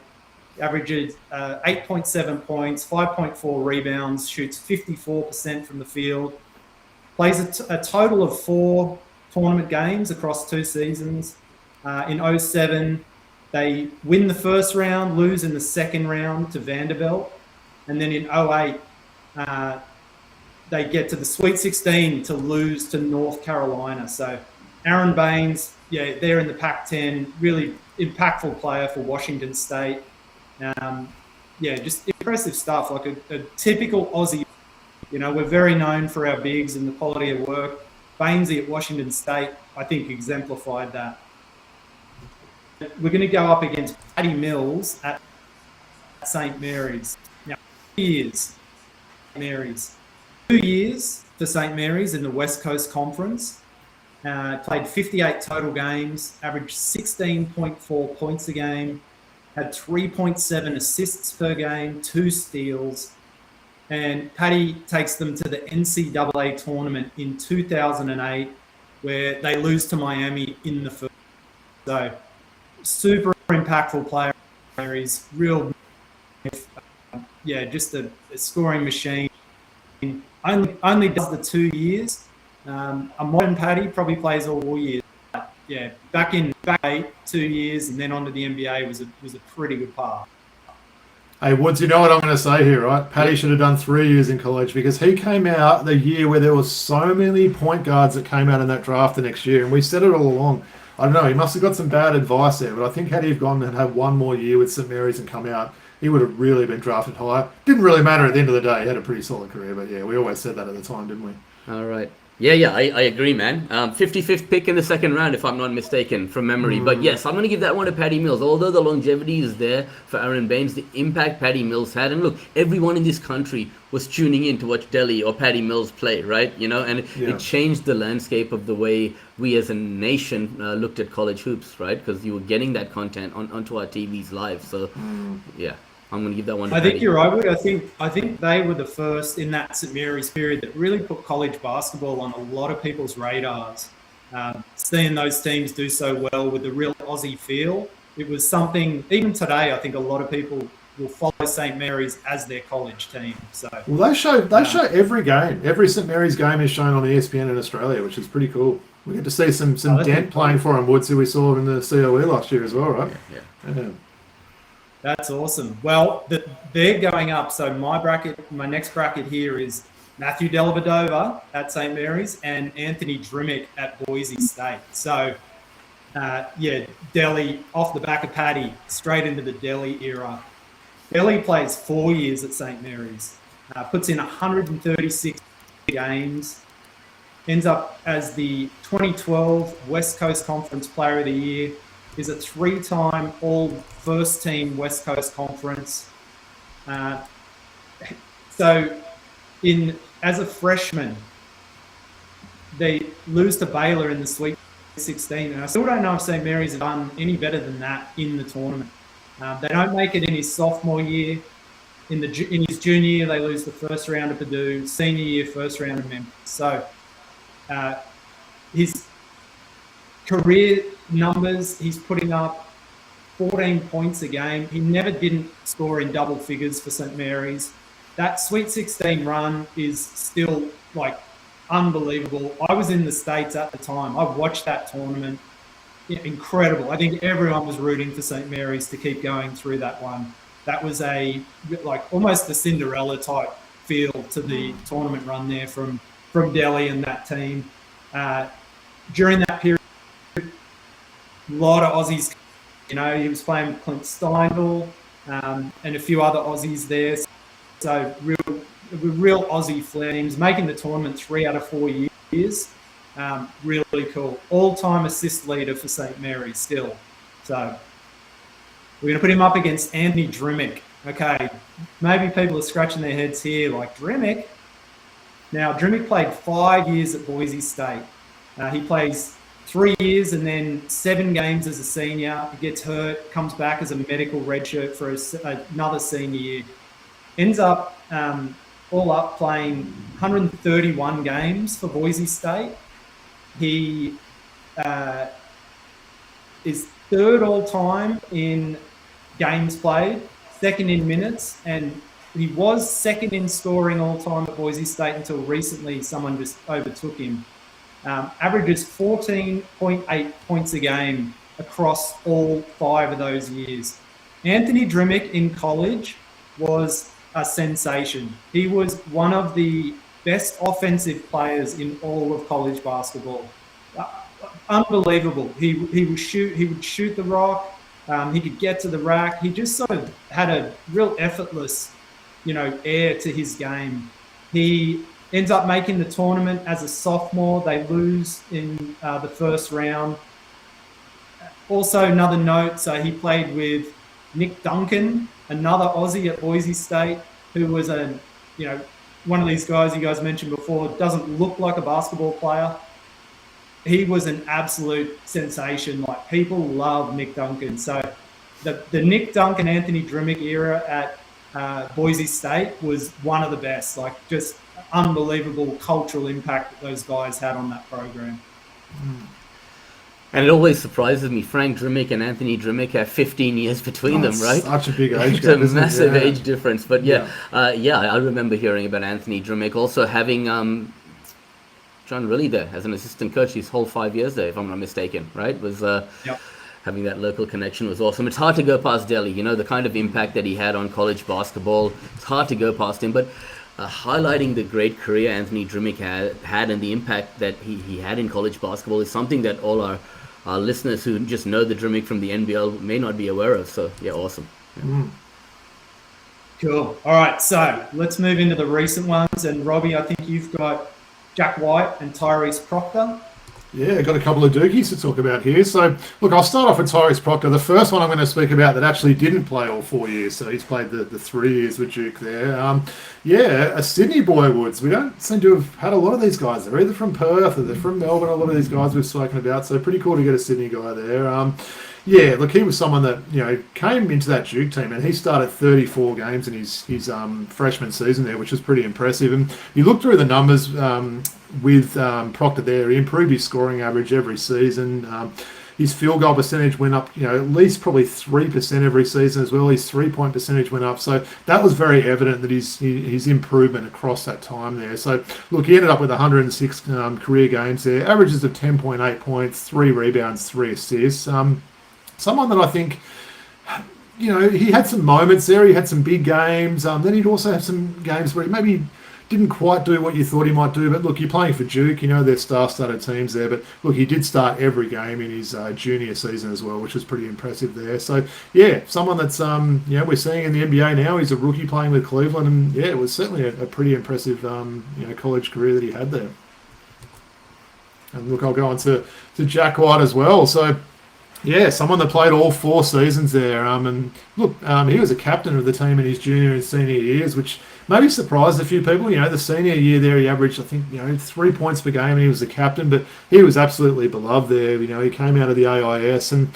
S3: Averages 8.7 points, 5.4 rebounds, shoots 54% from the field. Plays a total of 4 tournament games across 2 seasons. In 2007, they win the first round, lose in the second round to Vanderbilt. And then in 2008, they get to the Sweet 16 to lose to North Carolina. So Aaron Baines, they're in the Pac-10, really impactful player for Washington State. Just impressive stuff, like a typical Aussie. We're very known for our bigs and the quality of work. Bainesy at Washington State, I think, exemplified that. We're going to go up against Patty Mills at St. Mary's. Now, 2 years for St. Mary's in the West Coast Conference. Played 58 total games, averaged 16.4 points a game, had 3.7 assists per game, 2 steals. And Paddy takes them to the NCAA tournament in 2008, where they lose to Miami in the first. So, super impactful player. He's real, just a scoring machine. Only does the 2 years. A modern Paddy probably plays all years. Back 2 years and then on to the NBA was a pretty good path.
S2: Hey, Woods, you know what I'm going to say here, right? Paddy should have done 3 years in college because he came out the year where there was so many point guards that came out in that draft the next year, and we said it all along. I don't know, he must have got some bad advice there, but I think had he gone and had 1 more year with St. Mary's and come out, he would have really been drafted higher. Didn't really matter at the end of the day. He had a pretty solid career, but we always said that at the time, didn't we?
S1: All right. I agree, man. 55th pick in the second round, if I'm not mistaken, from memory. But yes, I'm going to give that one to Patty Mills. Although the longevity is there for Aaron Baines, the impact Patty Mills had. And look, everyone in this country was tuning in to watch Delhi or Patty Mills play, right? It changed the landscape of the way we as a nation looked at college hoops, right? Because you were getting that content onto our TVs live. So, I'm going to give that one to
S3: Patty. You're right, Wood. I think they were the first in that St. Mary's period that really put college basketball on a lot of people's radars. Seeing those teams do so well with the real Aussie feel, it was something, even today, I think a lot of people will follow St. Mary's as their college team. So,
S2: well, they show every game. Every St. Mary's game is shown on ESPN in Australia, which is pretty cool. We get to see some Dent playing for him, Woods, who we saw in the COE last year as well, right? Yeah.
S3: That's awesome. Well, they're going up. So my next bracket here is Matthew Dellavedova at St. Mary's and Anthony Drimmick at Boise State. So, Delhi off the back of Paddy, straight into the Delhi era. Delhi plays 4 years at St. Mary's, puts in 136 games, ends up as the 2012 West Coast Conference Player of the Year, is a 3-time all first team West Coast Conference. So as a freshman, they lose to Baylor in the Sweet 16. And I still don't know if St. Mary's have done any better than that in the tournament. They don't make it in his sophomore year. In his junior year, they lose the first round of Purdue. Senior year, first round of Memphis. So his career numbers, he's putting up 14 points a game. He never didn't score in double figures for St. Mary's. That Sweet 16 run is still unbelievable. I was in the States at the time. I watched that tournament. Incredible. I think everyone was rooting for St. Mary's to keep going through that one. That was almost a Cinderella type feel to the tournament run there from Delhi and that team. During that period, a lot of Aussies, he was playing with Clint Steindl and a few other Aussies there. So real Aussie flames, making the tournament 3 out of 4 years. Really cool. All-time assist leader for St. Mary's still. So we're going to put him up against Anthony Drimmick. Okay, maybe people are scratching their heads here like, Drimmick? Now, Drimmick played 5 years at Boise State. He plays 3 years and then 7 games as a senior. He gets hurt, comes back as a medical redshirt for another senior year. Ends up all up playing 131 games for Boise State. He is 3rd all-time in games played, 2nd in minutes, and he was 2nd in scoring all-time at Boise State until recently someone just overtook him. Averages 14.8 points a game across all 5 of those years. Anthony Drimmick in college was a sensation. He was one of the best offensive players in all of college basketball. unbelievable. He would shoot the rock. He could get to the rack. He just sort of had a real effortless, air to his game. He ends up making the tournament as a sophomore. They lose in the first round. Also, another note, so he played with Nick Duncan, another Aussie at Boise State, who was one of these guys you guys mentioned before, doesn't look like a basketball player. He was an absolute sensation. Like, people love Nick Duncan. So the Nick Duncan, Anthony Drimmick era at Boise State was one of the best. Like, just unbelievable cultural impact that those guys had on that program.
S1: And it always surprises me, Frank Drimmick and Anthony Drimmick have 15 years between them, right?
S2: Such a big age
S1: It's
S2: gap,
S1: a massive age difference. But I remember hearing about Anthony Drimmick also having John Riley there as an assistant coach his whole 5 years there, if I'm not mistaken, right? Having that local connection was awesome. It's hard to go past Delhi, the kind of impact that he had on college basketball. It's hard to go past him, but highlighting the great career Anthony Drimmick had and the impact that he had in college basketball is something that all our listeners who just know the Drimmick from the NBL may not be aware of. So, awesome. Yeah.
S3: Cool. All right, so let's move into the recent ones. And Robbie, I think you've got Jack White and Tyrese Proctor.
S2: Yeah, got a couple of dookies to talk about here. So, look, I'll start off with Tyrese Proctor. The first one I'm going to speak about that actually didn't play all 4 years. So he's played the 3 years with Duke there. A Sydney boy, Woods. We don't seem to have had a lot of these guys. They're either from Perth or they're from Melbourne, a lot of these guys we've spoken about. So pretty cool to get a Sydney guy there. Look, he was someone that, came into that Duke team and he started 34 games in his freshman season there, which was pretty impressive. And you look through the numbers with Proctor there, he improved his scoring average every season. His field goal percentage went up, at least probably 3% every season as well. His three-point percentage went up. So that was very evident that his improvement across that time there. So, look, he ended up with 106 career games there, averages of 10.8 points, 3 rebounds, 3 assists. Someone that I think, he had some moments there. He had some big games. Then he'd also have some games where he maybe didn't quite do what you thought he might do. But look, you're playing for Duke. They're star-studded teams there. But look, he did start every game in his junior season as well, which was pretty impressive there. So, someone that's, we're seeing in the NBA now. He's a rookie playing with Cleveland. And, it was certainly a pretty impressive, college career that he had there. And look, I'll go on to Jack White as well. So, someone that played all 4 seasons there. And look, he was a captain of the team in his junior and senior years, which maybe surprised a few people. The senior year there, he averaged, I think, 3 points per game, and he was the captain. But he was absolutely beloved there. He came out of the AIS and,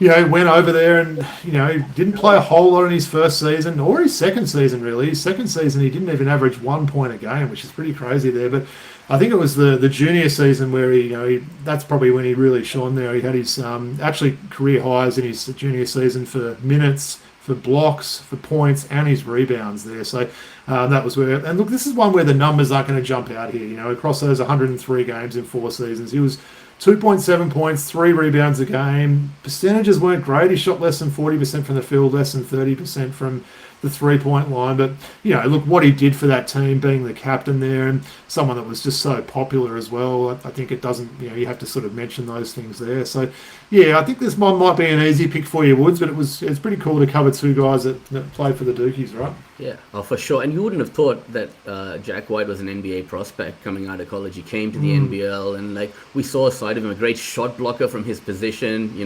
S2: went over there and, he didn't play a whole lot in his first season or his second season, really. His second season, he didn't even average 1 point a game, which is pretty crazy there. But I think it was the junior season where that's probably when he really shone there. He had his actually career highs in his junior season for minutes, for blocks, for points, and his rebounds there. So that was where. And look, this is one where the numbers aren't going to jump out here. Across those 103 games in 4 seasons, he was 2.7 points, 3 rebounds a game. Percentages weren't great. He shot less than 40% from the field, less than 30% from the 3-point line. But, look, what he did for that team, being the captain there and someone that was just so popular as well, I think it doesn't, you have to sort of mention those things there. So, I think this one might be an easy pick for you, Woods, but it's pretty cool to cover 2 guys that played for the Dukies, right?
S1: Yeah, for sure. And you wouldn't have thought that Jack White was an NBA prospect coming out of college. He came to the NBL and, we saw a side of him, a great shot blocker from his position,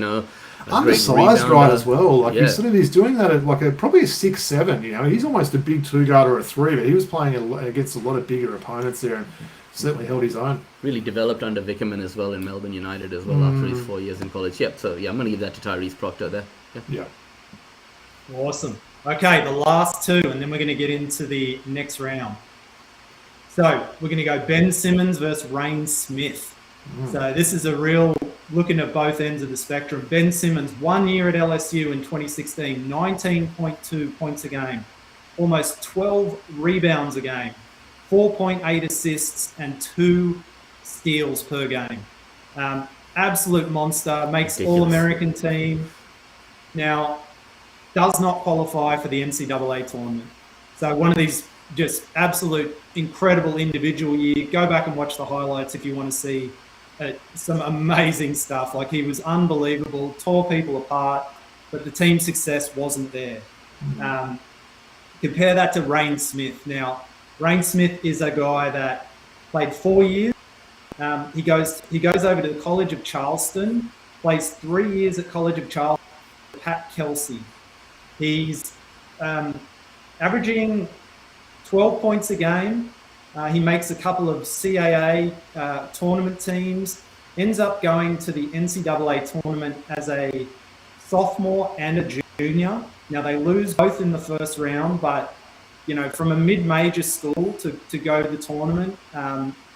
S2: undersized right as well. He's doing that at probably a 6'7". He's almost a big 2-guard or a 3, but he was playing against a lot of bigger opponents there and certainly held his own.
S1: Really developed under Vickerman as well in Melbourne United as well after his 4 years in college. Yep. So I'm going to give that to Tyrese Proctor there.
S2: Yeah.
S3: Awesome. Okay, the last 2, and then we're going to get into the next round. So we're going to go Ben Simmons versus Rain Smith. So this is a real looking at both ends of the spectrum. Ben Simmons, 1 year at LSU in 2016, 19.2 points a game, almost 12 rebounds a game, 4.8 assists, and 2 steals per game. Absolute monster, makes All-American team. Now, does not qualify for the NCAA tournament. So one of these just absolute incredible individual year. Go back and watch the highlights if you want to see some amazing stuff. Like, he was unbelievable, tore people apart, but the team success wasn't there. Compare that to Rain Smith. Now, Rain Smith is a guy that played 4 years. He goes over to the College of Charleston, plays 3 years at College of Charleston. Pat Kelsey. He's averaging 12 points a game. He makes a couple of CAA tournament teams, ends up going to the NCAA tournament as a sophomore and a junior. Now, they lose both in the first round, but, you know, from a mid-major school to go to the tournament,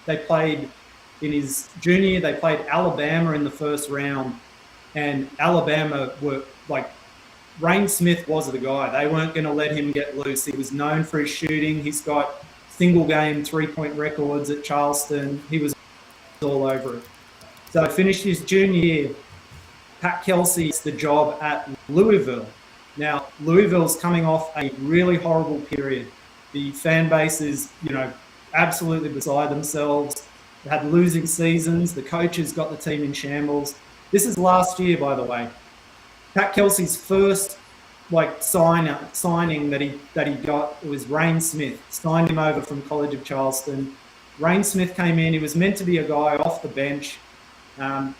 S3: they played in his junior year, they played Alabama in the first round, and Alabama were like, Rain Smith was the guy. They weren't going to let him get loose. He was known for his shooting. He's got single game 3-point records at Charleston. He was all over it. So finished his junior year. Pat Kelsey gets the job at Louisville. Now, Louisville's coming off a really horrible period. The fan base is, you know, absolutely beside themselves. They had losing seasons. The coaches got the team in shambles. This is last year, by the way. Pat Kelsey's first signing that he got was Rain Smith. Signed him over from College of Charleston. Rain Smith came in. He was meant to be a guy off the bench.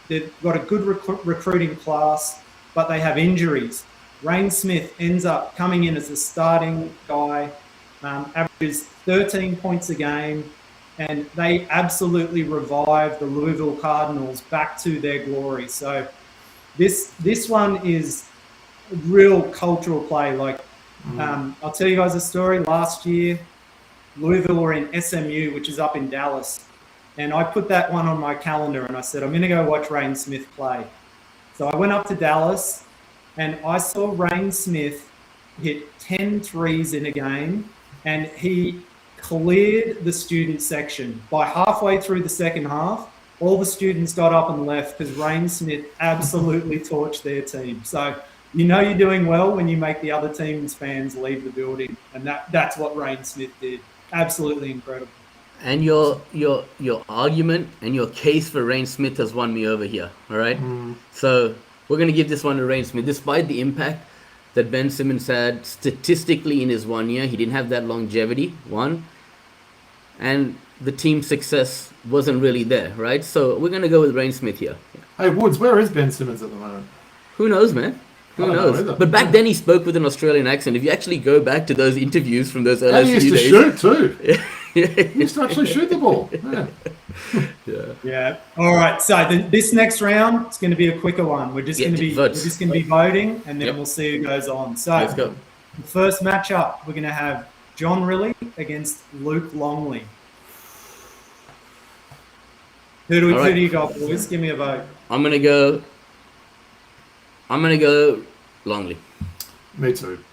S3: They've got a good recruiting class, but they have injuries. Rain Smith ends up coming in as a starting guy, averages 13 points a game, and they absolutely revived the Louisville Cardinals back to their glory. So this one is a real cultural play. I'll tell you guys a story. Last year, Louisville were in SMU, which is up in Dallas. And I put that one on my calendar and I said, I'm going to go watch Rain Smith play. So I went up to Dallas and I saw Rain Smith hit 10 threes in a game, and he cleared the student section. By halfway through the second half, all the students got up and left because Rain Smith absolutely torched their team. So you know you're doing well when you make the other team's fans leave the building. And that's what Rain Smith did. Absolutely incredible.
S1: And your argument and your case for Rain Smith has won me over here. All right. So we're going to give this one to Rain Smith. Despite the impact that Ben Simmons had statistically in his 1 year, he didn't have that longevity, one. And the team success wasn't really there, right? So we're going to go with Rain Smith here.
S2: Hey, Woods, where is Ben Simmons at the moment?
S1: Who knows, man? Who knows? But back then he spoke with an Australian accent. If you actually go back to those interviews from those LSU days...
S2: he used to shoot too. He used to actually shoot the ball.
S3: Yeah. All right. So this next round is going to be a quicker one. We're just going to be voting, and then we'll see who goes on. So
S1: let's go.
S3: The first matchup, we're going to have John Riley against Luke Longley. Who do you got, boys? Give me a vote.
S1: I'm gonna go Longley.
S2: Me too.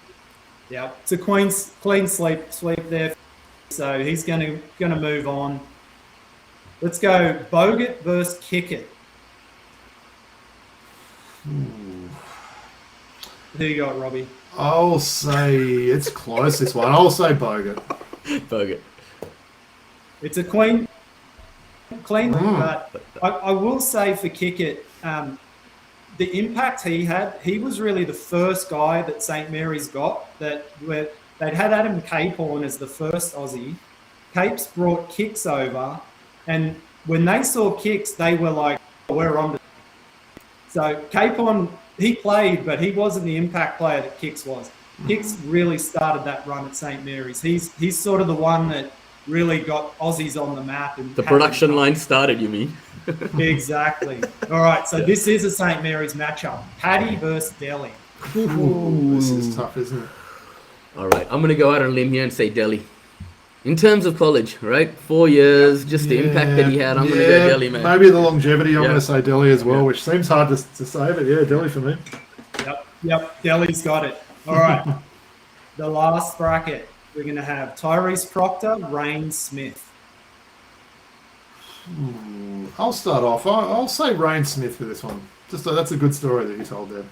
S3: Yeah, it's a clean sweep there. So he's gonna move on. Let's go Bogut versus Kickett. Who you got, Robbie?
S2: I'll say it's close, this one. I'll say Bogut.
S1: Bogut.
S3: It's a clean, but I will say for Kickett, the impact he had, he was really the first guy that St. Mary's got where they'd had Adam Capehorn as the first Aussie. Capes brought Kicks over, and when they saw Kicks, they were like, we're on. So Capehorn, he played, but he wasn't the impact player that Kicks was. Kicks really started that run at St. Mary's. He's sort of the one that really got Aussies on the map. And
S1: the production line started, you mean?
S3: Exactly. All right, so this is a St. Mary's matchup. Paddy versus Delhi.
S2: Ooh, this is tough, isn't it?
S1: All right, I'm going to go out on a limb here and say Delhi. In terms of college, right? 4 years, just the impact that he had. I'm going to go Delhi, man.
S2: Maybe the longevity. I'm going to say Delhi as well, which seems hard to say, but yeah, Delhi for me.
S3: Yep. Delhi's got it. All right. The last bracket, we're going to have Tyrese Proctor, Rain Smith.
S2: I'll start off. I'll say Rain Smith for this one. That's a good story that you told there.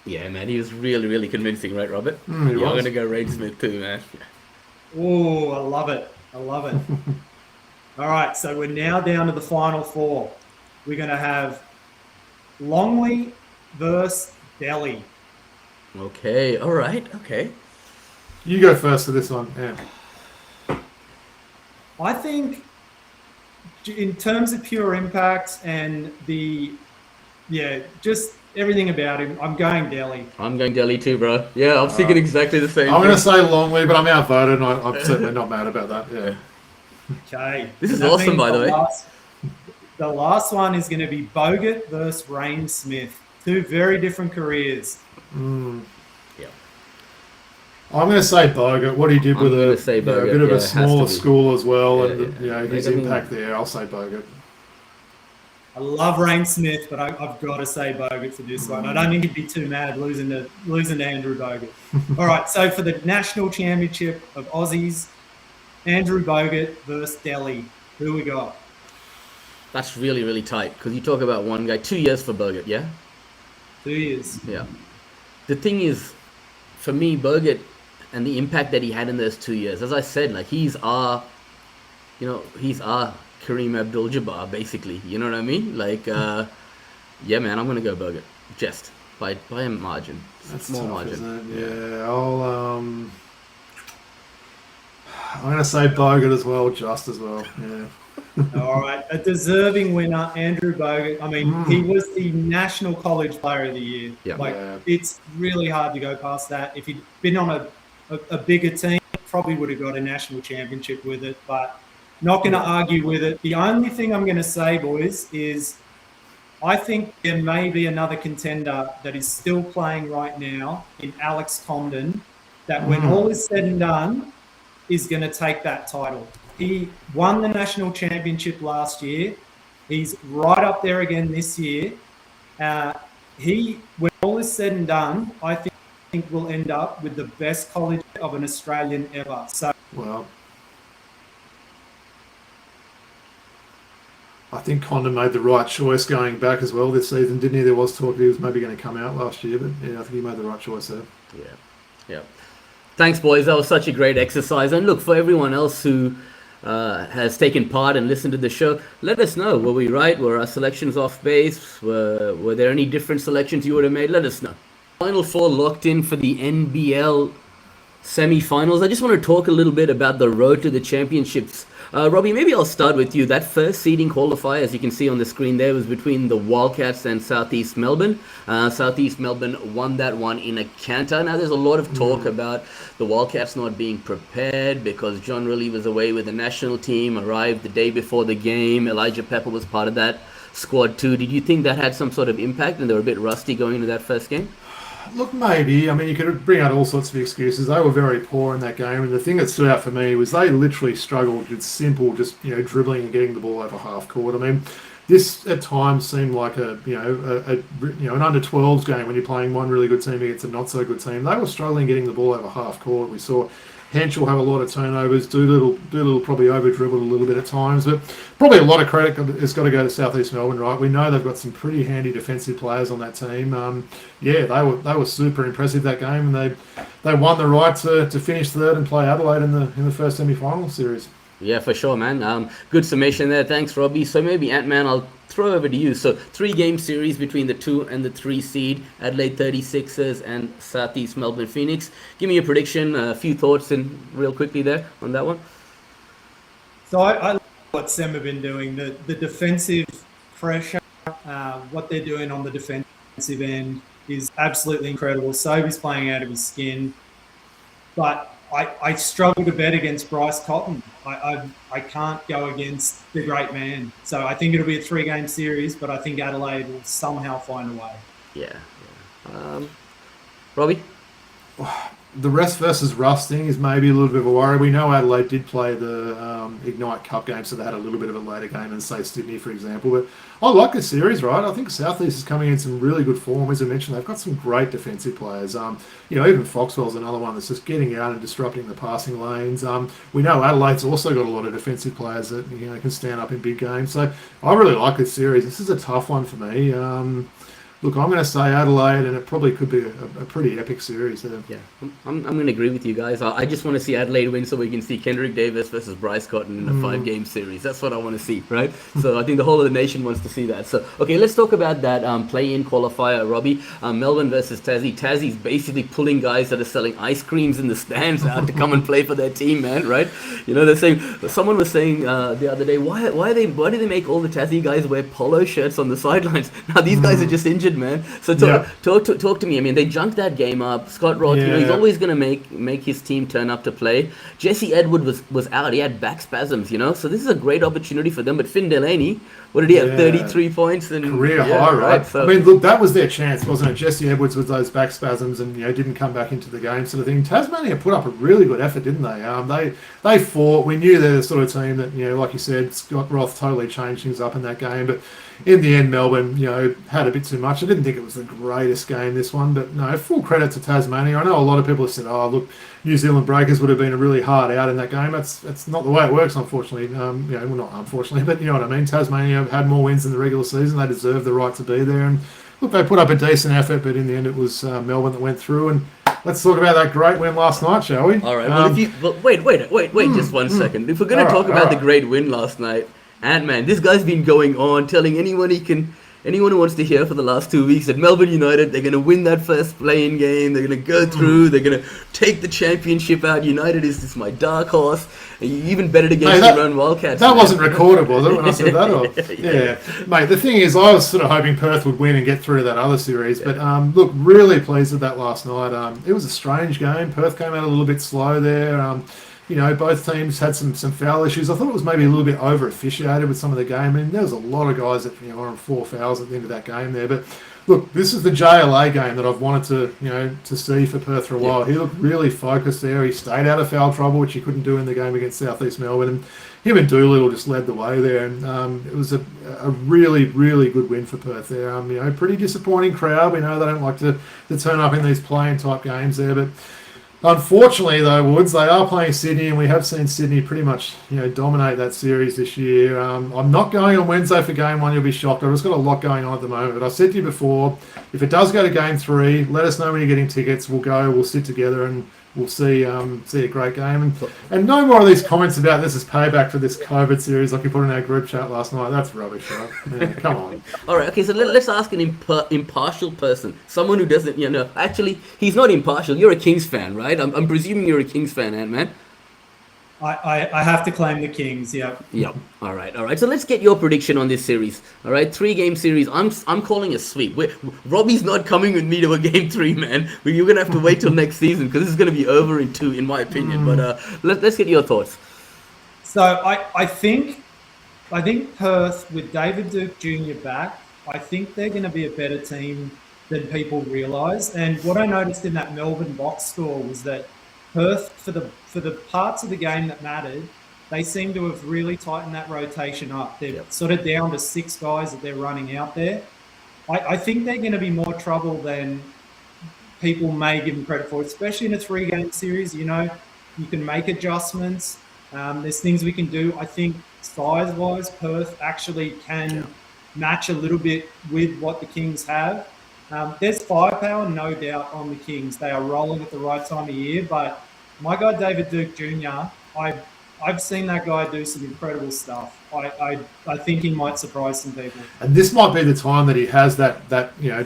S1: Yeah, man, he was really, really convincing, right, Robert?
S2: I'm
S1: going to go Rain Smith too, man.
S3: Oh, I love it. All right, so we're now down to the final four. we're going to have Longley versus Delhi.
S1: Okay, all right, okay.
S2: You go first for this one, yeah.
S3: I think in terms of pure impact and just everything about him, I'm going Delhi.
S1: I'm going Delhi too, bro. Yeah, I'm thinking exactly the same
S2: I'm going to
S1: thing.
S2: say Longley, but I'm outvoted, and I'm certainly not mad about that, yeah.
S3: Okay.
S1: This is awesome, by the way.
S3: The last one is going to be Bogut versus Rain Smith. Two very different careers.
S1: Yeah.
S2: I'm going to say Bogut. What he did with a bit of a smaller school as well, and his impact there. I'll say Bogut.
S3: I love Rain Smith, but I've got to say Bogut for this one. I don't think he'd be too mad losing to Andrew Bogut. All right, so for the national championship of Aussies, Andrew Bogut versus Delhi. Who we got?
S1: That's really, really tight because you talk about one guy, 2 years for Bogut, yeah?
S3: 2 years.
S1: Yeah. The thing is, for me, Bogut and the impact that he had in those 2 years, as I said, like he's our Kareem Abdul-Jabbar, basically. You know what I mean? Like, yeah, man, I'm gonna go Bogut, just by a margin,
S2: That's
S1: small
S2: tough,
S1: margin.
S2: isn't it? Yeah, I'm gonna say Bogut as well, just as well. Yeah.
S3: All right, a deserving winner, Andrew Bogut. I mean, he was the National College Player of the Year.
S1: Yeah.
S3: It's really hard to go past that. If he'd been on a bigger team, probably would have got a national championship with it, but not going to argue with it. The only thing I'm going to say, boys, is I think there may be another contender that is still playing right now in Alex Comden that when all is said and done is going to take that title. He won the national championship last year. He's right up there again this year. When all is said and done, I think will end up with the best college of an Australian ever. So,
S2: well, I think Condon made the right choice going back as well this season, didn't he? There was talk he was maybe going to come out last year, but yeah, I think he made the right choice there.
S1: Yeah. Thanks, boys. That was such a great exercise. And look, for everyone else who has taken part and listened to the show, let us know. Were we right? Were our selections off base? Were there any different selections you would have made? Let us know. Final four locked in for the NBL semi-finals. I just want to talk a little bit about the road to the championships. Robbie, maybe I'll start with you. That first seeding qualifier, as you can see on the screen there, was between the Wildcats and Southeast Melbourne. Southeast Melbourne won that one in a canter. Now, there's a lot of talk about the Wildcats not being prepared because John Riley was away with the national team, arrived the day before the game. Elijah Pepper was part of that squad too. Did you think that had some sort of impact and they were a bit rusty going into that first game?
S2: Look, maybe. I mean, you could bring out all sorts of excuses. They were very poor in that game, and the thing that stood out for me was they literally struggled with simple, just dribbling and getting the ball over half court. I mean, this at times seemed like an under 12s game when you're playing one really good team against a not so good team. They were struggling getting the ball over half court. We saw Henschel have a lot of turnovers, Doolittle probably over-dribbled a little bit at times, but probably a lot of credit has got to go to Southeast Melbourne, right? We know they've got some pretty handy defensive players on that team. They were super impressive that game, and they won the right to finish third and play Adelaide in the first semi-final series.
S1: Yeah, for sure, man. Good summation there. Thanks, Robbie. So maybe, Ant-Man, I'll throw over to you. So 3-game series between the 2 and the 3 seed, Adelaide 36ers and Southeast Melbourne Phoenix. Give me a prediction, a few thoughts real quickly there on that one.
S3: So I like what Sem have been doing, the defensive pressure, what they're doing on the defensive end is absolutely incredible. Sobe's playing out of his skin, but I struggle to bet against Bryce Cotton. I can't go against the great man. So I think it'll be a 3-game series, but I think Adelaide will somehow find a way.
S1: Yeah. Robbie?
S2: The rest versus Rust thing is maybe a little bit of a worry. We know Adelaide did play the Ignite Cup game, so they had a little bit of a later game than, say, Sydney, for example. But I like the series, right? I think Southeast is coming in some really good form. As I mentioned, they've got some great defensive players. Even Foxwell's another one that's just getting out and disrupting the passing lanes. We know Adelaide's also got a lot of defensive players that can stand up in big games. So I really like this series. This is a tough one for me. look, I'm going to say Adelaide, and it probably could be a pretty epic series there.
S1: Yeah, I'm going to agree with you guys. I just want to see Adelaide win so we can see Kendrick Davis versus Bryce Cotton in a 5-game series. That's what I want to see, right? So I think the whole of the nation wants to see that. So, okay, let's talk about that play-in qualifier, Robbie. Melbourne versus Tassie. Tassie's basically pulling guys that are selling ice creams in the stands out to come and play for their team, man, right? You know, they're saying, someone was saying the other day, why do they make all the Tassie guys wear polo shirts on the sidelines? Now, these guys are just injured, man. So talk to me. I mean, they junked that game up. Scott Roth, you know, he's always going to make his team turn up to play. Jesse Edward was out. He had back spasms, you know. So this is a great opportunity for them. But Finn Delaney, what did he have? 33 points and
S2: career high, right?
S1: So,
S2: I mean, look, that was their chance, wasn't it? Jesse Edwards with those back spasms and didn't come back into the game, sort of thing. Tasmania put up a really good effort, didn't they? They fought. We knew they're the sort of team that like you said, Scott Roth totally changed things up in that game, but in the end, Melbourne, had a bit too much. I didn't think it was the greatest game, this one, but no, full credit to Tasmania. I know a lot of people have said, oh, look, New Zealand Breakers would have been a really hard out in that game. That's not the way it works, unfortunately. Well, not unfortunately, but you know what I mean. Tasmania had more wins in the regular season. They deserved the right to be there. And look, they put up a decent effort, but in the end, it was Melbourne that went through. And let's talk about that great win last night, shall we?
S1: All right. Wait, just 1 second. If we're going to talk about the great win last night, Ant-Man, this guy's been going on telling anyone who wants to hear for the last 2 weeks that Melbourne United, they're going to win that first play-in game, they're going to go through, they're going to take the championship out. United is my dark horse. And you even bet it against your own Wildcats.
S2: That wasn't recorded, was it, when I said that? Yeah. Mate, the thing is, I was sort of hoping Perth would win and get through to that other series. But, look, really pleased with that last night. It was a strange game. Perth came out a little bit slow there. Both teams had some foul issues. I thought it was maybe a little bit over officiated with some of the game. I mean, there was a lot of guys that were on 4 fouls at the end of that game there. But look, this is the JLA game that I've wanted to see for Perth for a while. He looked really focused there. He stayed out of foul trouble, which he couldn't do in the game against South East Melbourne. And him and Doolittle just led the way there. And it was a really, really good win for Perth there. Pretty disappointing crowd. We know they don't like to turn up in these playing type games there, but unfortunately, though, Woods, they are playing Sydney, and we have seen Sydney pretty much, dominate that series this year. I'm not going on Wednesday for Game 1. You'll be shocked. I've just got a lot going on at the moment. But I've said to you before, if it does go to Game 3, let us know when you're getting tickets. We'll go. We'll sit together and we'll see a great game. And no more of these comments about this is payback for this COVID series like you put in our group chat last night. That's rubbish, right? Yeah, come on.
S1: All right, okay, so let's ask an impartial person, someone who doesn't, actually, he's not impartial. You're a Kings fan, right? I'm presuming you're a Kings fan, Ant-Man.
S3: I have to claim the Kings, yeah.
S1: Yep. All right. So let's get your prediction on this series. All right, 3-game series. I'm calling a sweep. Robbie's not coming with me to a Game 3, man. You're gonna have to wait till next season because this is gonna be over in 2, in my opinion. But let's get your thoughts.
S3: So I think Perth with David Duke Jr. back, I think they're going to be a better team than people realise. And what I noticed in that Melbourne box score was that Perth, for the parts of the game that mattered, they seem to have really tightened that rotation up. They're sort of down to 6 guys that they're running out there. I think they're going to be more trouble than people may give them credit for, especially in a 3-game series. You can make adjustments. There's things we can do. I think size-wise, Perth actually can match a little bit with what the Kings have. There's firepower, no doubt, on the Kings. They are rolling at the right time of year, but my guy David Duke Jr., I've seen that guy do some incredible stuff. I think he might surprise some people.
S2: And this might be the time that he has that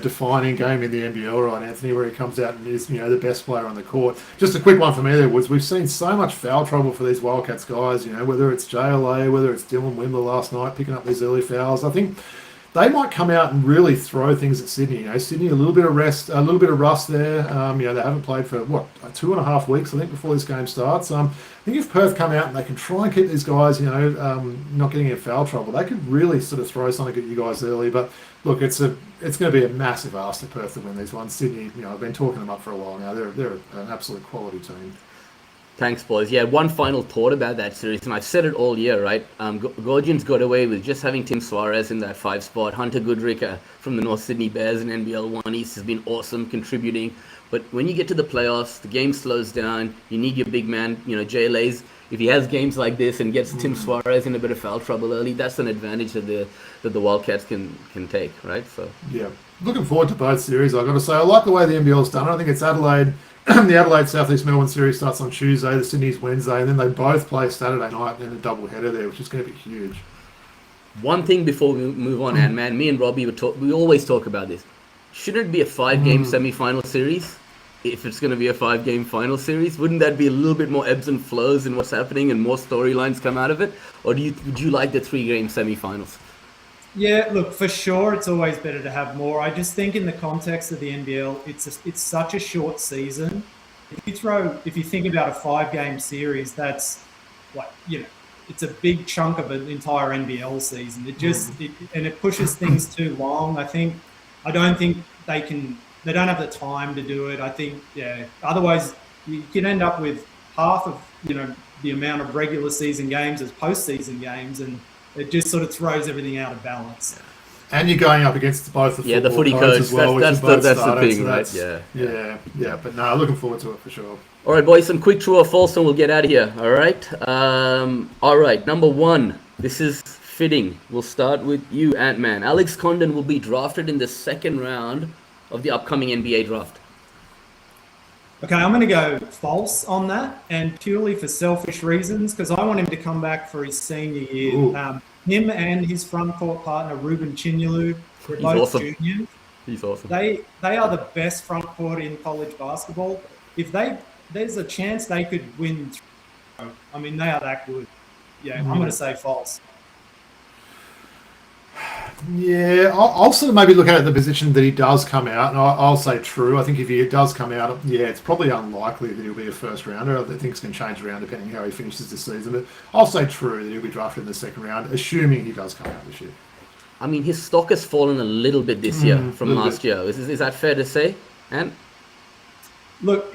S2: defining game in the NBL, right, Anthony, where he comes out and is the best player on the court. Just a quick one for me there, Woods. We've seen so much foul trouble for these Wildcats guys, whether it's JLA, whether it's Dylan Wimler last night picking up these early fouls. I think they might come out and really throw things at Sydney. Sydney, a little bit of rust there. They haven't played for 2.5 weeks, I think, before this game starts. I think if Perth come out and they can try and keep these guys, not getting in foul trouble, they could really sort of throw something at you guys early. But look, it's going to be a massive ask to Perth to win these ones. Sydney, I've been talking them up for a while now. They're an absolute quality team.
S1: Thanks, boys. Yeah, one final thought about that series, and I've said it all year, right? Gorgians got away with just having Tim Suarez in that 5 spot. Hunter Goodrick from the North Sydney Bears in NBL 1 East has been awesome, contributing. But when you get to the playoffs, the game slows down. You need your big man, Jay Lays. If he has games like this and gets Tim Suarez in a bit of foul trouble early, that's an advantage that the Wildcats can take, right? So
S2: yeah, looking forward to both series. I've got to say, I like the way the NBL's done. I think it's Adelaide. The Adelaide Southeast Melbourne series starts on Tuesday, the Sydney's Wednesday, and then they both play Saturday night in a double header there, which is going to be huge.
S1: One thing before we move on, and man, me and Robbie we always talk about this. Shouldn't it be a 5-game semi-final series? If it's going to be a 5-game final series, wouldn't that be a little bit more ebbs and flows in what's happening and more storylines come out of it? Or would you like the 3-game semi-finals?
S3: Yeah, look, for sure, it's always better to have more. I just think in the context of the NBL, it's such a short season. If you think about a 5-game series, that's like, it's a big chunk of an entire NBL season. It pushes things too long. I don't think they don't have the time to do it. I think, otherwise you can end up with half of, the amount of regular season games as postseason games, and it just sort of throws everything out of balance.
S2: And you're going up against both the
S1: footy codes as well,
S2: that's
S1: the thing,
S2: so
S1: right?
S2: Yeah. But no, looking forward to it for sure.
S1: All right, boys, some quick true or false, and we'll get out of here. All right. Number 1, this is fitting. We'll start with you, Ant-Man. Alex Condon will be drafted in the 2nd round of the upcoming NBA draft.
S3: Okay, I'm going to go false on that, and purely for selfish reasons, because I want him to come back for his senior year. Him and his front court partner, Ruben Chinyelu, they're both juniors.
S1: He's awesome.
S3: They are the best front court in college basketball. If there's a chance they could win. I mean, they are that good. Yeah, I'm going to say false.
S2: Yeah, I'll sort of maybe look at the position that he does come out, and I'll say true. I think if he does come out, it's probably unlikely that he'll be a first rounder. I think things can change around depending how he finishes the season, but I'll say true that he'll be drafted in the 2nd round, assuming he does come out this year.
S1: I mean, his stock has fallen a little bit this year from last year. Is that fair to say? And
S3: look,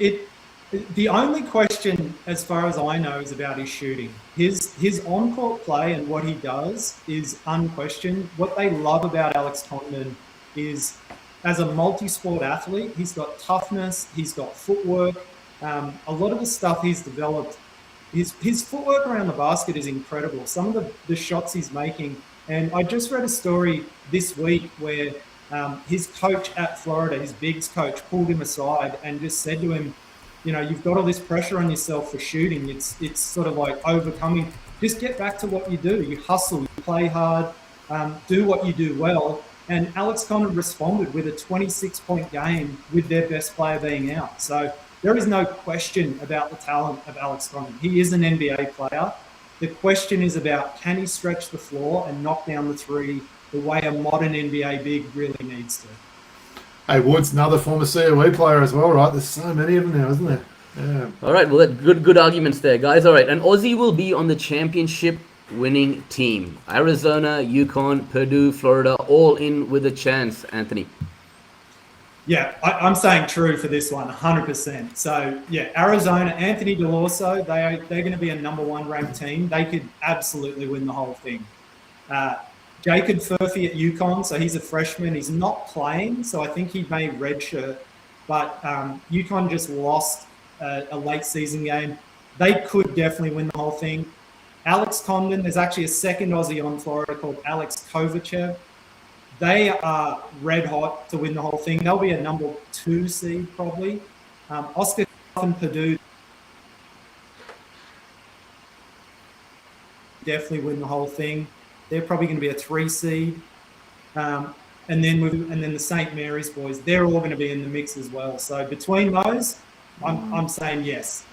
S3: the only question, as far as I know, is about his shooting. His on-court play and what he does is unquestioned. What they love about Alex Condon is, as a multi-sport athlete, he's got toughness, he's got footwork. A lot of the stuff he's developed, his footwork around the basket is incredible. Some of the shots he's making. And I just read a story this week where his coach at Florida, his bigs coach, pulled him aside and just said to him, you've got all this pressure on yourself for shooting. It's sort of like overcoming. Just get back to what you do. You hustle, you play hard, do what you do well. And Alex Condon responded with a 26-point game with their best player being out. So there is no question about the talent of Alex Condon. He is an NBA player. The question is about, can he stretch the floor and knock down the 3 the way a modern NBA big really needs to?
S2: Hey, Woods, another former COE player as well, right? There's so many of them now, isn't there? Yeah.
S1: All right, well, good arguments there, guys. All right, an Aussie will be on the championship winning team. Arizona, UConn, Purdue, Florida, all in with a chance, Anthony.
S3: Yeah, I'm saying true for this one, 100%. So, yeah, Arizona, Anthony DeLorso, they're going to be a number 1 ranked team. They could absolutely win the whole thing. Jacob Furphy at UConn, so he's a freshman. He's not playing, so I think he may redshirt. But UConn just lost a late season game. They could definitely win the whole thing. Alex Condon, there's actually a second Aussie on Florida called Alex Kovacev. They are red hot to win the whole thing. They'll be a number 2 seed probably. Oscar and Purdue definitely win the whole thing. They're probably going to be a 3 seed. And then the St. Mary's boys, they're all going to be in the mix as well. So between those, I'm saying yes.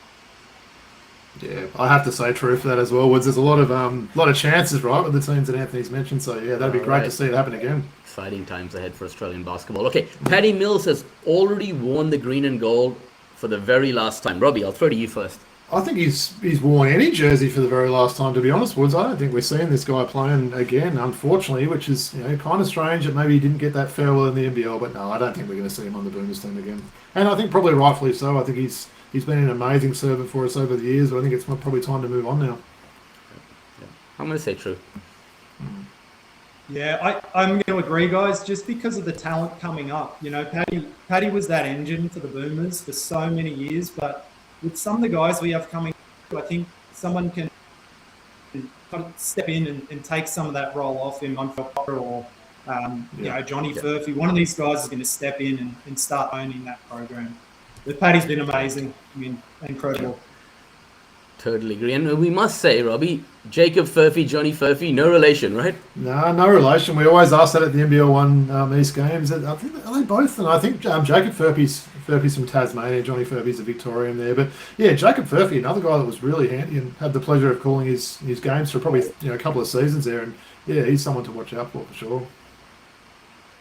S2: Yeah, I have to say true for that as well, Woods. There's a lot of chances, right, with the teams that Anthony's mentioned. So yeah, that'd be great to see it happen again.
S1: Exciting times ahead for Australian basketball. Okay, Paddy Mills has already worn the green and gold for the very last time. Robbie, I'll throw to you first.
S2: I think he's worn any jersey for the very last time, to be honest, Woods. I don't think we're seeing this guy playing again, unfortunately, which is kind of strange that maybe he didn't get that farewell in the NBL. But no, I don't think we're going to see him on the Boomers team again. And I think probably rightfully so. I think he's been an amazing servant for us over the years, but I think it's probably time to move on now.
S1: I'm going to say true.
S3: Yeah, I'm going to agree, guys, just because of the talent coming up. You know, Paddy was that engine for the Boomers for so many years, but with some of the guys we have coming, I think someone can kind of step in and take some of that role off him, or you know, Johnny Furphy. One of these guys is going to step in and start owning that program. But Paddy's been amazing. I mean, incredible.
S1: Totally agree. And we must say, Robbie, Jacob Furphy, Johnny Furphy, no relation, right?
S2: No relation. We always ask that at the NBL One East games. I think are they both? And I think Jacob Furphy's from Tasmania, Johnny Furphy's a Victorian there. But yeah, Jacob Furphy, another guy that was really handy and had the pleasure of calling his games for probably a couple of seasons there. And yeah, he's someone to watch out for sure.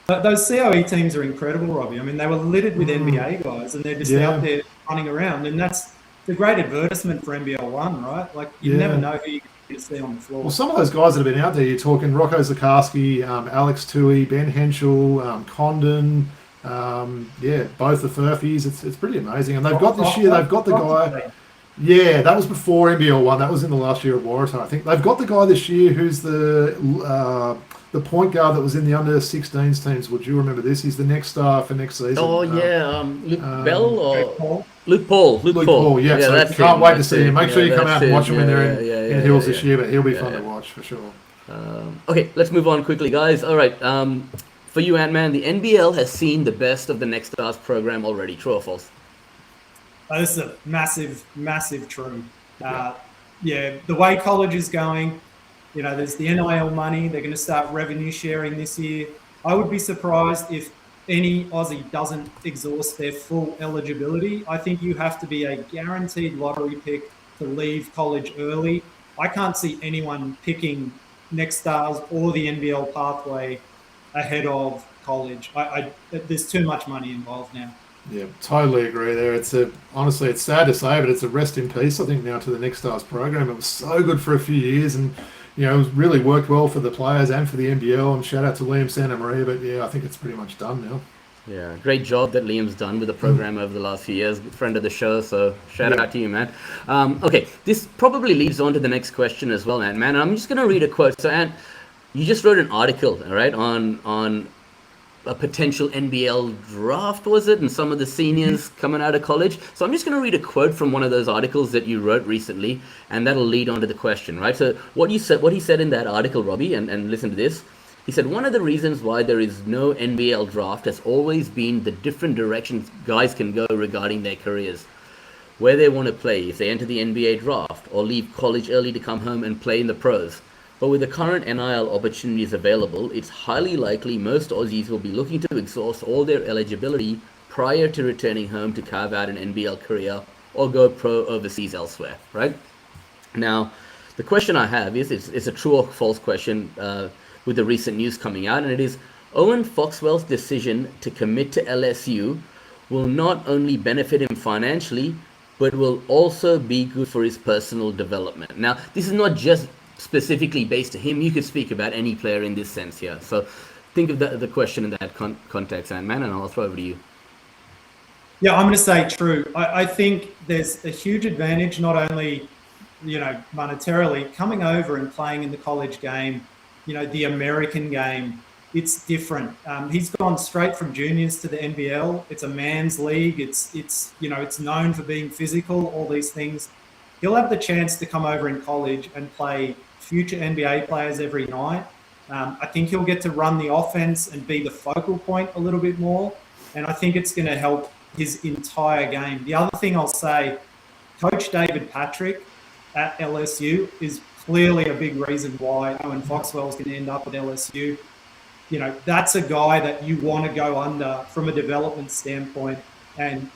S3: Those COE teams are incredible, Robbie. I mean, they were littered with NBA guys, and they're just out there running around, and that's a great advertisement for NBL One, right? Like, you never know who you're going to see on the floor.
S2: Well, some of those guys that have been out there, you're talking Rocco Zakarsky, Alex Tui, Ben Henschel, Condon, both the Furphys. It's pretty amazing. And they've got this year, they've got the guy. Yeah, that was before NBL One. That was in the last year of Waratah, I think. They've got the guy this year who's the point guard that was in the under-16s teams. Would you remember this? He's the next star for next season.
S1: Oh, Luke Bell or Luke Paul. Luke
S2: Paul, yeah. So
S1: that's
S2: can't
S1: him,
S2: wait to see him. Make sure you come out and watch him when they're in Hills this year, but he'll be fun to watch for sure.
S1: Okay, let's move on quickly, guys. All right. For you, Ant-Man, the NBL has seen the best of the Next Stars program already. True or false?
S3: This is a massive true. The way college is going, you know, there's the NIL money. They're going to start revenue sharing this year. I would be surprised if any Aussie doesn't exhaust their full eligibility. I think you have to be a guaranteed lottery pick to leave college early. I can't see anyone picking Next Stars or the NBL pathway ahead of college. There's too much money involved now.
S2: Yeah, totally agree there. Honestly, it's sad to say, but it's a rest in peace, I think, now to the Next Stars program. It was so good for a few years, and it was really worked well for the players and for the NBL. And shout out to Liam Santamaria, but yeah, I think it's pretty much done now.
S1: Yeah, great job that Liam's done with the program over the last few years. Friend of the show, so shout out to you, man. Okay, this probably leads on to the next question as well, man. I'm just going to read a quote. So, Ant, you just wrote an article, all right, on a potential NBL draft, was it? And some of the seniors coming out of college. So I'm just going to read a quote from one of those articles that you wrote recently, and that'll lead on to the question, right? So what he said in that article, Robbie, and listen to this. He said, one of the reasons why there is no NBL draft has always been the different directions guys can go regarding their careers, where they want to play, if they enter the NBA draft, or leave college early to come home and play in the pros. But with the current NIL opportunities available, it's highly likely most Aussies will be looking to exhaust all their eligibility prior to returning home to carve out an NBL career or go pro overseas elsewhere, right? Now, the question I have is, it's a true or false question with the recent news coming out, and it is, Owen Foxwell's decision to commit to LSU will not only benefit him financially, but will also be good for his personal development. Now, this is not just specifically based to him. You could speak about any player in this sense here. So think of the question in that context, Ant-Man, and I'll throw over to you.
S3: Yeah, I'm going to say true. I think there's a huge advantage, not only, monetarily, coming over and playing in the college game, the American game. It's different. He's gone straight from juniors to the NBL. It's a man's league. It's known for being physical, all these things. He'll have the chance to come over in college and play future NBA players every night. I think he'll get to run the offense and be the focal point a little bit more. And I think it's going to help his entire game. The other thing I'll say, Coach David Patrick at LSU is clearly a big reason why Owen Foxwell is going to end up at LSU. That's a guy that you want to go under from a development standpoint. And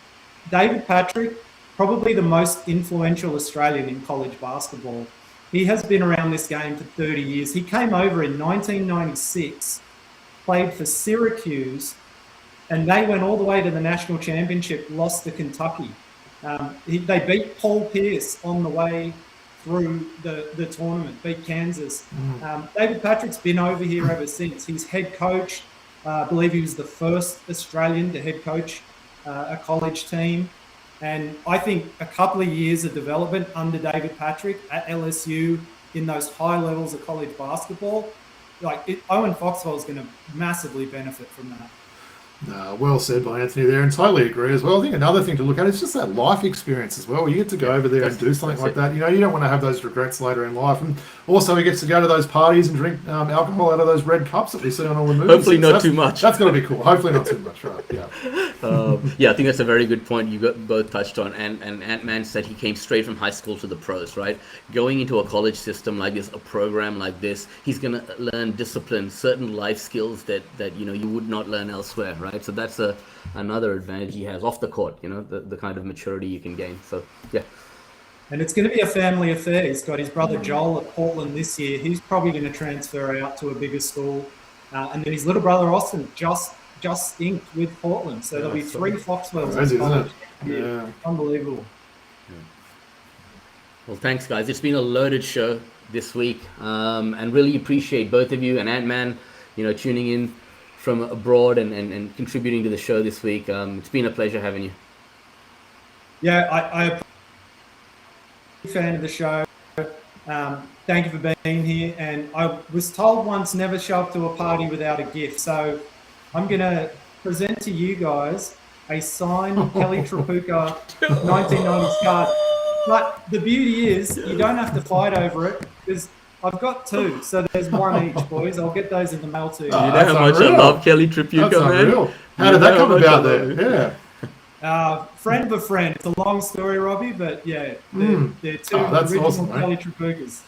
S3: David Patrick, probably the most influential Australian in college basketball. He has been around this game for 30 years. He came over in 1996, played for Syracuse, and they went all the way to the national championship, lost to Kentucky. They beat Paul Pierce on the way through the tournament, beat Kansas. David Patrick's been over here ever since. He's head coach. I believe he was the first Australian to head coach a college team. And I think a couple of years of development under David Patrick at LSU in those high levels of college basketball, Owen Foxwell is going to massively benefit from that.
S2: No, well said by Anthony there, and totally agree as well. I think another thing to look at is just that life experience as well. You get to go over there and do something like that. You know, you don't want to have those regrets later in life. And also, he gets to go to those parties and drink alcohol out of those red cups that we see on all the movies.
S1: Hopefully not too much.
S2: That's got to be cool. Hopefully not too much, right? Yeah.
S1: Yeah, I think that's a very good point you both touched on. And Ant-Man said he came straight from high school to the pros, right? Going into a college system like this, a program like this, he's going to learn discipline, certain life skills that you know you would not learn elsewhere, right? So that's another advantage he has off the court, you know, the kind of maturity you can gain. So, yeah.
S3: And it's going to be a family affair. He's got his brother Joel at Portland this year. He's probably going to transfer out to a bigger school. And then his little brother Austin just inked with Portland. So there'll be 3 Foxwells in college. Yeah. Unbelievable.
S1: Yeah. Well, thanks, guys. It's been a loaded show this week. And really appreciate both of you and Ant-Man, you know, tuning in from abroad and contributing to the show this week. It's been a pleasure having you.
S3: Yeah, I'm a fan of the show. Thank you for being here. And I was told once never show up to a party without a gift. So I'm going to present to you guys a signed Kelly Tripucka 1990s card. But the beauty is you don't have to fight over it because I've got 2, so there's 1 each, boys. I'll get those in the mail to you.
S1: You know how much I love Kelly Tripucka,
S2: that's
S1: man.
S2: Unreal. How did that come about there? Yeah.
S3: Friend of a friend. It's a long story, Robbie, but yeah, they're 2 original
S2: awesome,
S3: Kelly Tripuckas.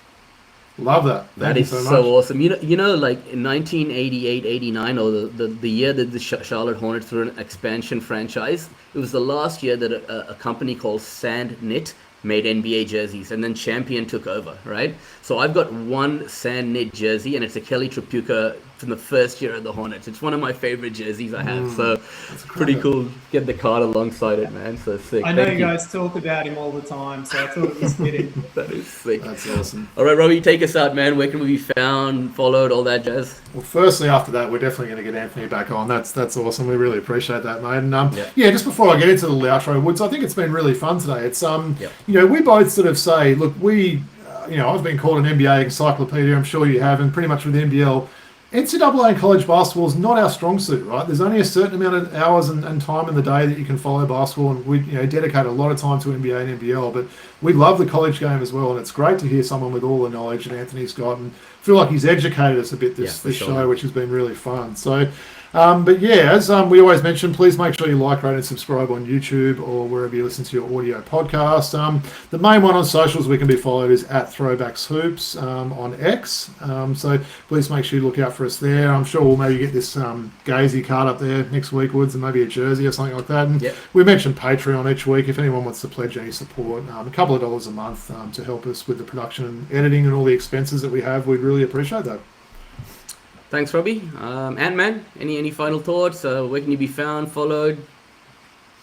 S2: Love that.
S1: That is so awesome. You know, like in 1988-89, or the year that the Charlotte Hornets were an expansion franchise, it was the last year that a company called Sand Knit made NBA jerseys, and then Champion took over, right? So I've got 1 Sand Knit jersey, and it's a Kelly Tripucka from the first year of the Hornets. It's one of my favorite jerseys I have, so pretty cool. Get the card alongside it, man. So sick.
S3: I know you guys talk about him all the time, so I thought it was fitting.
S1: That is sick.
S2: That's awesome.
S1: All right, Robbie, take us out, man. Where can we be found, followed, all that jazz?
S2: Well, firstly, after that, we're definitely going to get Anthony back on. That's awesome. We really appreciate that, mate. And yeah, just before I get into the outro, Woods, I think it's been really fun today. It's you know, we both sort of say, look, we, you know, I've been called an NBA encyclopedia. I'm sure you have, and pretty much with the NBL. NCAA and college basketball is not our strong suit, right? There's only a certain amount of hours and time in the day that you can follow basketball, and we dedicate a lot of time to NBA and NBL, but we love the college game as well, and it's great to hear someone with all the knowledge that Anthony's got, and feel like he's educated us a bit this show, which has been really fun. So, but yeah, as we always mention, please make sure you like, rate, and subscribe on YouTube or wherever you listen to your audio podcast. The main one on socials we can be followed is at Throwback Hoops on X. So please make sure you look out for us there. I'm sure we'll maybe get this Gazy card up there next week, Woods, and maybe a jersey or something like that. And we mentioned Patreon each week. If anyone wants to pledge any support, a couple of dollars a month to help us with the production and editing and all the expenses that we have, we'd really appreciate that.
S1: Thanks, Robbie. Ant-Man, any final thoughts? Where can you be found, followed?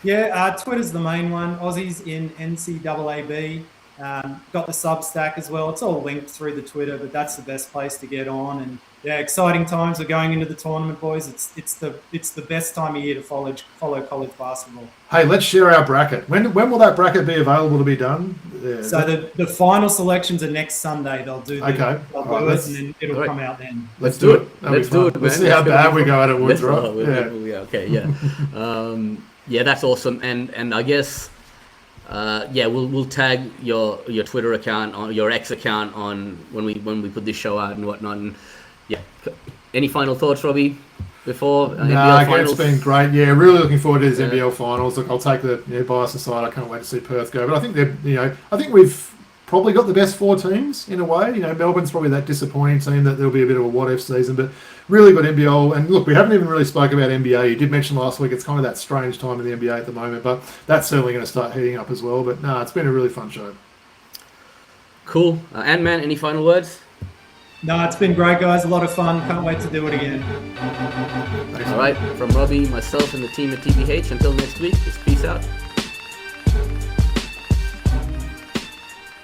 S3: Yeah, Twitter's the main one. Aussies in NCAAB. Got the Substack as well. It's all linked through the Twitter, but that's the best place to get on. And yeah, exciting times. We're going into the tournament, boys. It's the best time of year to follow college basketball.
S2: Hey, let's share our bracket. When will that bracket be available to be done? Yeah,
S3: so the final selections are next Sunday. They'll do and then it'll come out then.
S2: Let's do it.
S1: Let's do it, man.
S2: Let's see how bad we go at it, Woods, right?
S1: Yeah, that's awesome. And I guess we'll tag your Twitter account on your X account on when we put this show out and whatnot. And yeah, any final thoughts, Robbie? Before NBL finals?
S2: It's been great. Yeah, really looking forward to these NBL finals. Look, I'll take the bias aside. I can't wait to see Perth go. But I think I think we've probably got the best 4 teams in a way. You know, Melbourne's probably that disappointing team that there'll be a bit of a what-if season, but really good NBL. And look, we haven't even really spoke about NBA. You did mention last week it's kind of that strange time in the NBA at the moment, but that's certainly going to start heating up as well. But it's been a really fun show.
S1: Cool. Ant-Man, any final words?
S3: No, it's been great, guys. A lot of fun. Can't wait to do it again.
S1: All right. From Robbie, myself, and the team at TBH, until next week, it's peace out.